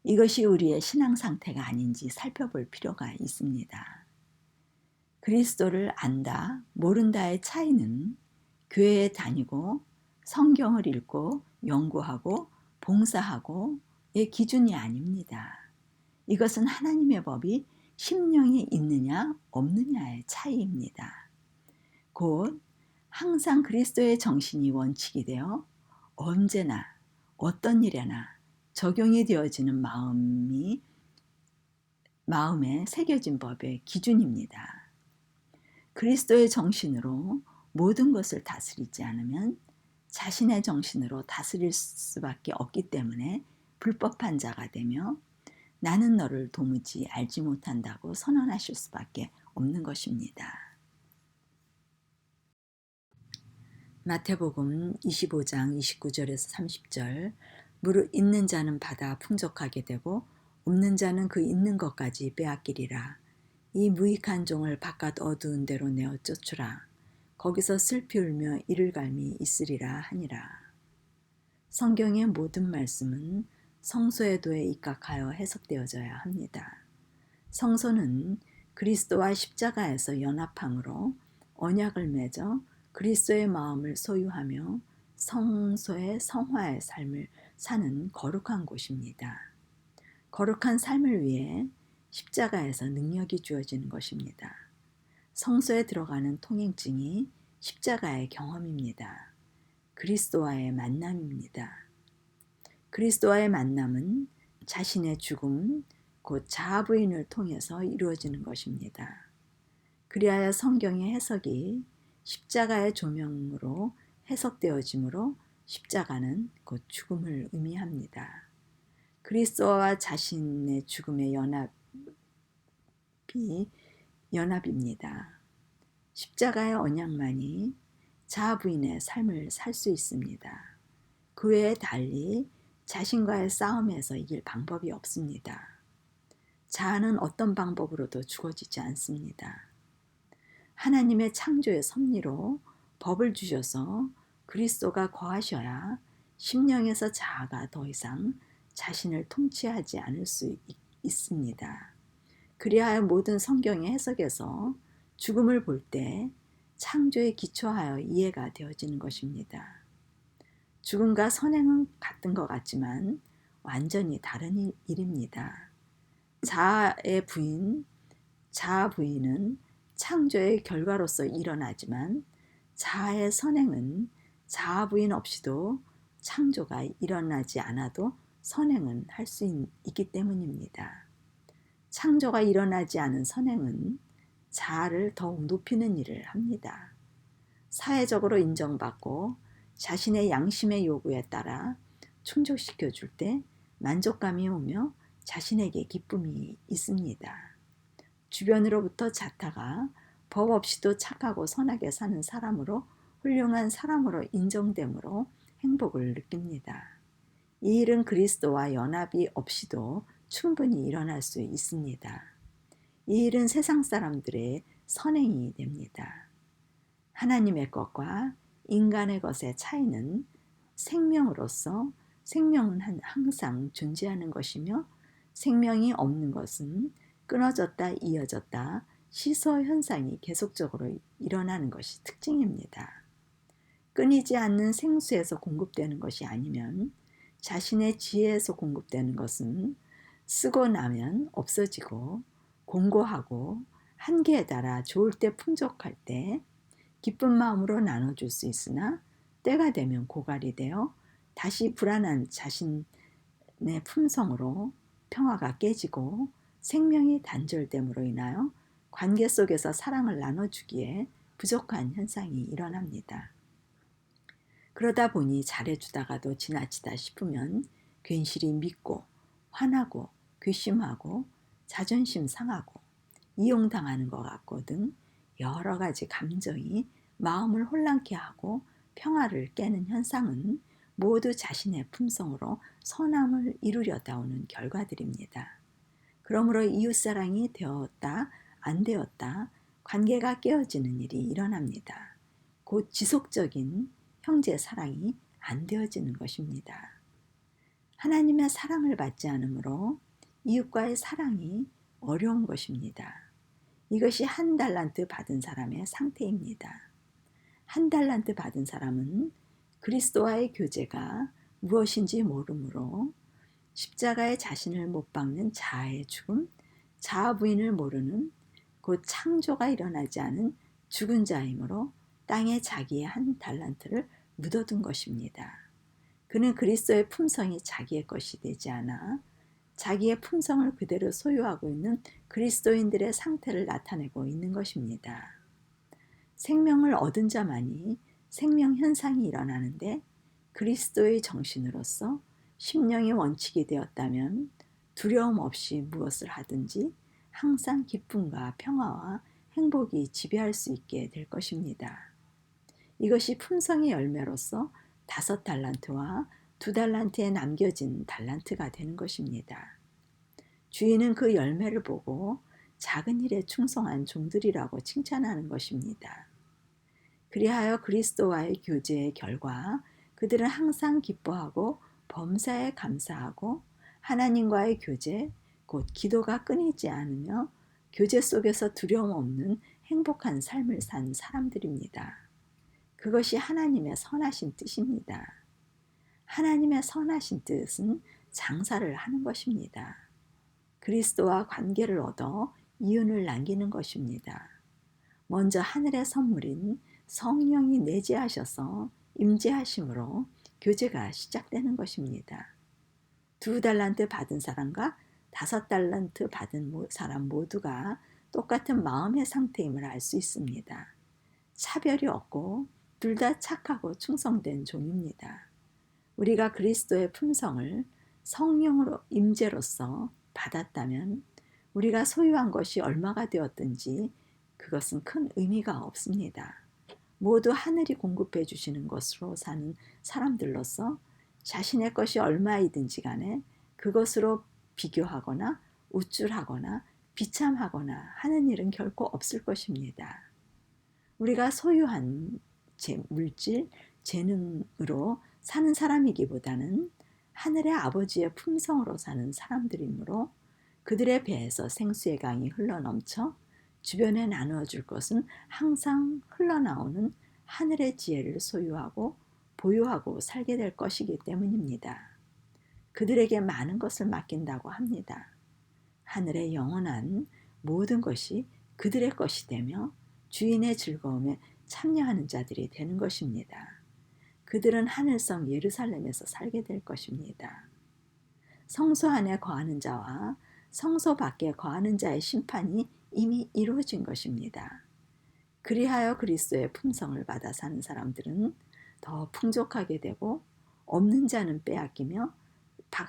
이것이 우리의 신앙 상태가 아닌지 살펴볼 필요가 있습니다. 그리스도를 안다, 모른다의 차이는 교회에 다니고 성경을 읽고 연구하고 봉사하고의 기준이 아닙니다. 이것은 하나님의 법이 심령에 있느냐 없느냐의 차이입니다. 곧 항상 그리스도의 정신이 원칙이 되어 언제나 어떤 일에나 적용이 되어지는 마음에 새겨진 법의 기준입니다. 그리스도의 정신으로 모든 것을 다스리지 않으면 자신의 정신으로 다스릴 수밖에 없기 때문에 불법한 자가 되며 나는 너를 도무지 알지 못한다고 선언하실 수밖에 없는 것입니다. 마태복음 25장 29절에서 30절. 무릇 있는 자는 받아 풍족하게 되고 없는 자는 그 있는 것까지 빼앗기리라. 이 무익한 종을 바깥 어두운 데로 내어 쫓으라. 거기서 슬피 울며 이를 갈미 있으리라 하니라. 성경의 모든 말씀은 성소의 도에 입각하여 해석되어져야 합니다. 성소는 그리스도와 십자가에서 연합함으로 언약을 맺어 그리스도의 마음을 소유하며 성소의 성화의 삶을 사는 거룩한 곳입니다. 거룩한 삶을 위해 십자가에서 능력이 주어지는 것입니다. 성소에 들어가는 통행증이 십자가의 경험입니다. 그리스도와의 만남입니다. 그리스도와의 만남은 자신의 죽음, 곧 자아부인을 통해서 이루어지는 것입니다. 그리하여 성경의 해석이 십자가의 조명으로 해석되어지므로 십자가는 곧 죽음을 의미합니다. 그리스도와 자신의 죽음의 연합입니다. 십자가의 언약만이 자아부인의 삶을 살 수 있습니다. 그 외에 달리 자신과의 싸움에서 이길 방법이 없습니다. 자아는 어떤 방법으로도 죽어지지 않습니다. 하나님의 창조의 섭리로 법을 주셔서 그리스도가 거하셔야 심령에서 자아가 더 이상 자신을 통치하지 않을 수 있습니다. 그리하여 모든 성경의 해석에서 죽음을 볼 때 창조에 기초하여 이해가 되어지는 것입니다. 죽음과 선행은 같은 것 같지만 완전히 다른 일입니다. 자아 부인은 창조의 결과로서 일어나지만 자아의 선행은 자아 부인 없이도 창조가 일어나지 않아도 선행은 할 수 있기 때문입니다. 창조가 일어나지 않은 선행은 자아를 더욱 높이는 일을 합니다. 사회적으로 인정받고 자신의 양심의 요구에 따라 충족시켜 줄 때 만족감이 오며 자신에게 기쁨이 있습니다. 주변으로부터 자타가 법 없이도 착하고 선하게 사는 사람으로 훌륭한 사람으로 인정됨으로 행복을 느낍니다. 이 일은 그리스도와 연합이 없이도 충분히 일어날 수 있습니다. 이 일은 세상 사람들의 선행이 됩니다. 하나님의 것과 인간의 것의 차이는 생명으로서 생명은 항상 존재하는 것이며 생명이 없는 것은 끊어졌다 이어졌다 시소 현상이 계속적으로 일어나는 것이 특징입니다. 끊이지 않는 생수에서 공급되는 것이 아니면 자신의 지혜에서 공급되는 것은 쓰고 나면 없어지고 공고하고 한계에 달아 좋을 때 풍족할 때 기쁜 마음으로 나눠줄 수 있으나 때가 되면 고갈이 되어 다시 불안한 자신의 품성으로 평화가 깨지고 생명이 단절됨으로 인하여 관계 속에서 사랑을 나눠주기에 부족한 현상이 일어납니다. 그러다 보니 잘해주다가도 지나치다 싶으면 괜시리 믿고 화나고 괘씸하고 자존심 상하고 이용당하는 것 같고 등 여러 가지 감정이 마음을 혼란케 하고 평화를 깨는 현상은 모두 자신의 품성으로 선함을 이루려다 오는 결과들입니다. 그러므로 이웃사랑이 되었다 안 되었다 관계가 깨어지는 일이 일어납니다. 곧 지속적인 형제 사랑이 안 되어지는 것입니다. 하나님의 사랑을 받지 않으므로 이웃과의 사랑이 어려운 것입니다. 이것이 한 달란트 받은 사람의 상태입니다. 한 달란트 받은 사람은 그리스도와의 교제가 무엇인지 모르므로 십자가에 자신을 못 박는 자아의 죽음, 자아 부인을 모르는 곧 창조가 일어나지 않은 죽은 자이므로 땅에 자기의 한 달란트를 묻어둔 것입니다. 그는 그리스도의 품성이 자기의 것이 되지 않아 자기의 품성을 그대로 소유하고 있는 그리스도인들의 상태를 나타내고 있는 것입니다. 생명을 얻은 자만이 생명 현상이 일어나는데 그리스도의 정신으로서 심령이 원칙이 되었다면 두려움 없이 무엇을 하든지 항상 기쁨과 평화와 행복이 지배할 수 있게 될 것입니다. 이것이 품성의 열매로서 5달란트와 2달란트에 남겨진 달란트가 되는 것입니다. 주인은 그 열매를 보고 작은 일에 충성한 종들이라고 칭찬하는 것입니다. 그리하여 그리스도와의 교제의 결과 그들은 항상 기뻐하고 범사에 감사하고 하나님과의 교제, 곧 기도가 끊이지 않으며 교제 속에서 두려움 없는 행복한 삶을 산 사람들입니다. 그것이 하나님의 선하신 뜻입니다. 하나님의 선하신 뜻은 장사를 하는 것입니다. 그리스도와 관계를 얻어 이윤을 남기는 것입니다. 먼저 하늘의 선물인 성령이 내재하셔서 임재하심으로 교제가 시작되는 것입니다. 2달란트 받은 사람과 5달란트 받은 사람 모두가 똑같은 마음의 상태임을 알 수 있습니다. 차별이 없고 둘 다 착하고 충성된 종입니다. 우리가 그리스도의 품성을 성령으로 임재로서 받았다면 우리가 소유한 것이 얼마가 되었든지 그것은 큰 의미가 없습니다. 모두 하늘이 공급해 주시는 것으로 사는 사람들로서 자신의 것이 얼마이든지 간에 그것으로 비교하거나 우쭐하거나 비참하거나 하는 일은 결코 없을 것입니다. 우리가 소유한 물질, 재능으로 사는 사람이기보다는 하늘의 아버지의 품성으로 사는 사람들이므로 그들의 배에서 생수의 강이 흘러넘쳐 주변에 나누어줄 것은 항상 흘러나오는 하늘의 지혜를 소유하고 보유하고 살게 될 것이기 때문입니다. 그들에게 많은 것을 맡긴다고 합니다. 하늘의 영원한 모든 것이 그들의 것이 되며 주인의 즐거움에 참여하는 자들이 되는 것입니다. 그들은 하늘성 예루살렘에서 살게 될 것입니다. 성소 안에 거하는 자와 성소 밖에 거하는 자의 심판이 이미 이루어진 것입니다. 그리하여 그리스도의 품성을 받아 사는 사람들은 더 풍족하게 되고 없는 자는 빼앗기며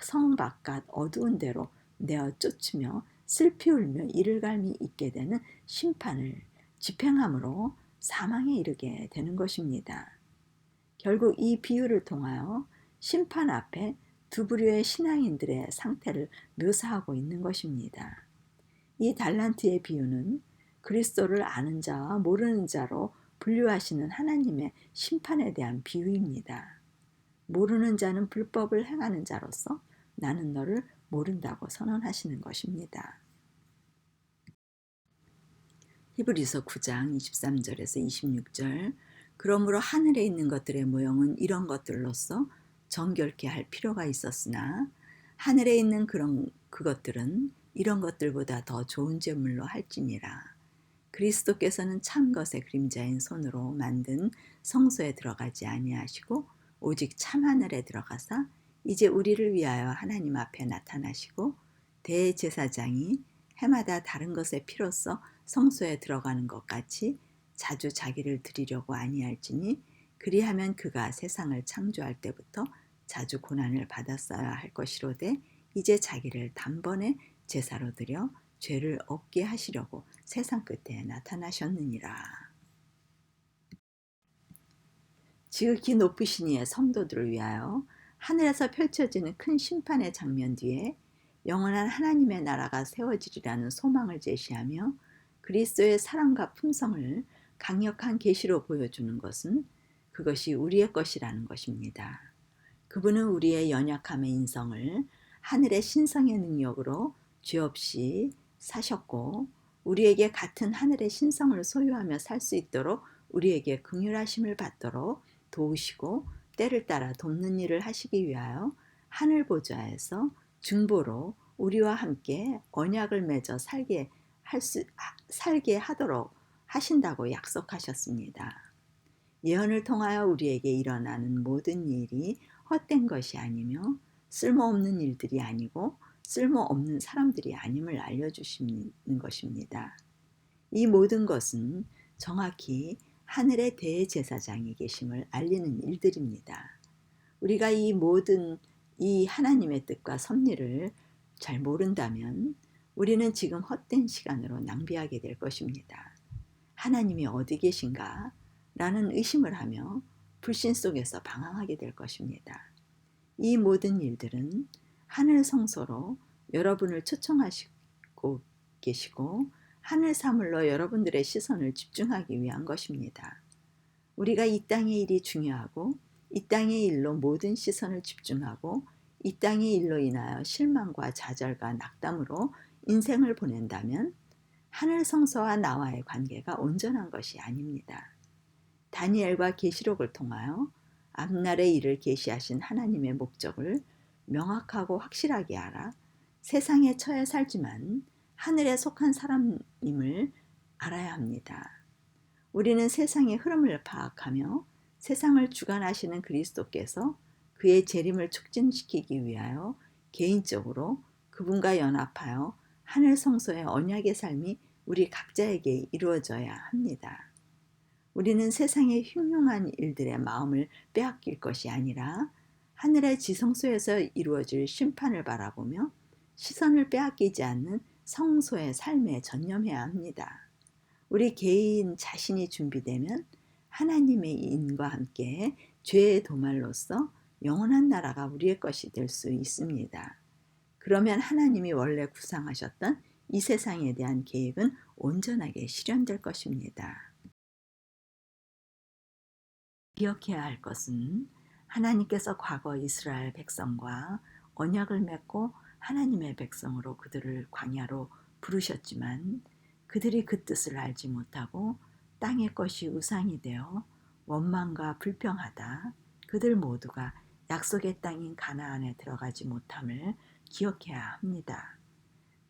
성 바깥 어두운 데로 내어 쫓으며 슬피 울며 이를 갈미 있게 되는 심판을 집행함으로 사망에 이르게 되는 것입니다. 결국 이 비유를 통하여 심판 앞에 두 부류의 신앙인들의 상태를 묘사하고 있는 것입니다. 이 달란트의 비유는 그리스도를 아는 자와 모르는 자로 분류하시는 하나님의 심판에 대한 비유입니다. 모르는 자는 불법을 행하는 자로서 나는 너를 모른다고 선언하시는 것입니다. 히브리서 9장 23절에서 26절 그러므로 하늘에 있는 것들의 모형은 이런 것들로서 정결케 할 필요가 있었으나 하늘에 있는 그것들은 이런 것들보다 더 좋은 제물로 할지니라. 그리스도께서는 참 것의 그림자인 손으로 만든 성소에 들어가지 아니하시고 오직 참 하늘에 들어가사 이제 우리를 위하여 하나님 앞에 나타나시고 대제사장이 해마다 다른 것의 피로써 성소에 들어가는 것 같이 자주 자기를 드리려고 아니할지니 그리하면 그가 세상을 창조할 때부터 자주 고난을 받았어야 할 것이로되 이제 자기를 단번에 제사로 드려 죄를 없게 하시려고 세상 끝에 나타나셨느니라. 지극히 높으신 이의 성도들을 위하여 하늘에서 펼쳐지는 큰 심판의 장면 뒤에 영원한 하나님의 나라가 세워지리라는 소망을 제시하며 그리스도의 사랑과 품성을 강력한 계시로 보여주는 것은 그것이 우리의 것이라는 것입니다. 그분은 우리의 연약함의 인성을 하늘의 신성의 능력으로 죄 없이 사셨고 우리에게 같은 하늘의 신성을 소유하며 살 수 있도록 우리에게 긍휼하심을 받도록 도우시고 때를 따라 돕는 일을 하시기 위하여 하늘 보좌에서 중보로 우리와 함께 언약을 맺어 살게 하도록 하신다고 약속하셨습니다. 예언을 통하여 우리에게 일어나는 모든 일이 헛된 것이 아니며 쓸모없는 일들이 아니고 쓸모없는 사람들이 아님을 알려주시는 것입니다. 이 모든 것은 정확히 하늘의 대제사장이 계심을 알리는 일들입니다. 우리가 이 하나님의 뜻과 섭리를 잘 모른다면 우리는 지금 헛된 시간으로 낭비하게 될 것입니다. 하나님이 어디 계신가? 라는 의심을 하며 불신 속에서 방황하게 될 것입니다. 이 모든 일들은 하늘 성소로 여러분을 초청하시고 계시고 하늘 사물로 여러분들의 시선을 집중하기 위한 것입니다. 우리가 이 땅의 일이 중요하고 이 땅의 일로 모든 시선을 집중하고 이 땅의 일로 인하여 실망과 좌절과 낙담으로 인생을 보낸다면 하늘 성소와 나와의 관계가 온전한 것이 아닙니다. 다니엘과 계시록을 통하여 앞날의 일을 계시하신 하나님의 목적을 명확하고 확실하게 알아 세상에 처해 살지만 하늘에 속한 사람임을 알아야 합니다. 우리는 세상의 흐름을 파악하며 세상을 주관하시는 그리스도께서 그의 재림을 촉진시키기 위하여 개인적으로 그분과 연합하여 하늘 성소의 언약의 삶이 우리 각자에게 이루어져야 합니다. 우리는 세상의 흉흉한 일들의 마음을 빼앗길 것이 아니라 하늘의 지성소에서 이루어질 심판을 바라보며 시선을 빼앗기지 않는 성소의 삶에 전념해야 합니다. 우리 개인 자신이 준비되면 하나님의 인과 함께 죄의 도말로서 영원한 나라가 우리의 것이 될 수 있습니다. 그러면 하나님이 원래 구상하셨던 이 세상에 대한 계획은 온전하게 실현될 것입니다. 기억해야 할 것은 하나님께서 과거 이스라엘 백성과 언약을 맺고 하나님의 백성으로 그들을 광야로 부르셨지만 그들이 그 뜻을 알지 못하고 땅의 것이 우상이 되어 원망과 불평하다 그들 모두가 약속의 땅인 가나안에 들어가지 못함을 기억해야 합니다.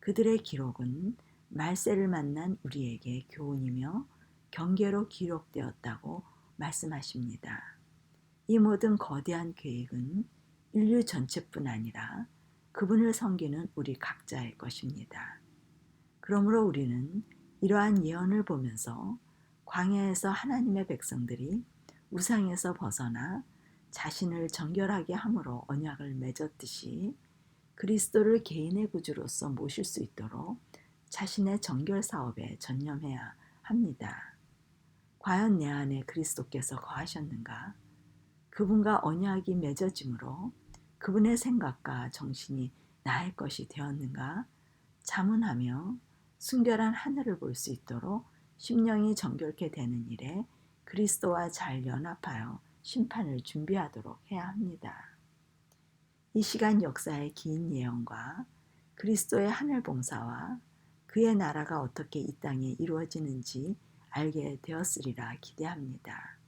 그들의 기록은 말세를 만난 우리에게 교훈이며 경계로 기록되었다고 말씀하십니다. 이 모든 거대한 계획은 인류 전체뿐 아니라 그분을 섬기는 우리 각자의 것입니다. 그러므로 우리는 이러한 예언을 보면서 광야에서 하나님의 백성들이 우상에서 벗어나 자신을 정결하게 함으로 언약을 맺었듯이 그리스도를 개인의 구주로서 모실 수 있도록 자신의 정결 사업에 전념해야 합니다. 과연 내 안에 그리스도께서 거하셨는가? 그분과 언약이 맺어짐으로 그분의 생각과 정신이 나의 것이 되었는가? 자문하며 순결한 하늘을 볼 수 있도록 심령이 정결케 되는 일에 그리스도와 잘 연합하여 심판을 준비하도록 해야 합니다. 이 시간 역사의 긴 예언과 그리스도의 하늘 봉사와 그의 나라가 어떻게 이 땅에 이루어지는지 알게 되었으리라 기대합니다.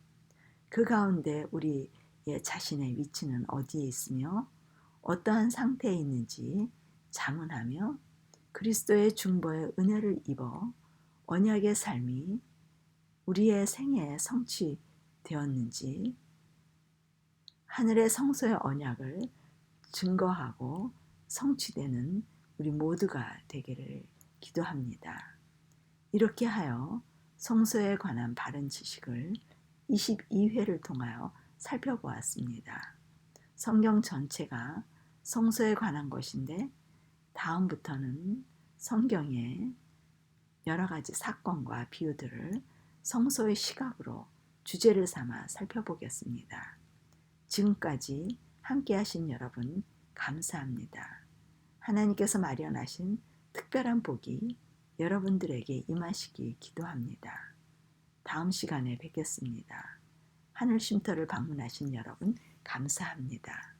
그 가운데 우리의 자신의 위치는 어디에 있으며 어떠한 상태에 있는지 자문하며 그리스도의 중보의 은혜를 입어 언약의 삶이 우리의 생애에 성취되었는지 하늘의 성소의 언약을 증거하고 성취되는 우리 모두가 되기를 기도합니다. 이렇게 하여 성소에 관한 바른 지식을 22회를 통하여 살펴보았습니다. 성경 전체가 성소에 관한 것인데 다음부터는 성경의 여러 가지 사건과 비유들을 성소의 시각으로 주제를 삼아 살펴보겠습니다. 지금까지 함께 하신 여러분 감사합니다. 하나님께서 마련하신 특별한 복이 여러분들에게 임하시기 기도합니다. 다음 시간에 뵙겠습니다. 하늘 쉼터를 방문하신 여러분 감사합니다.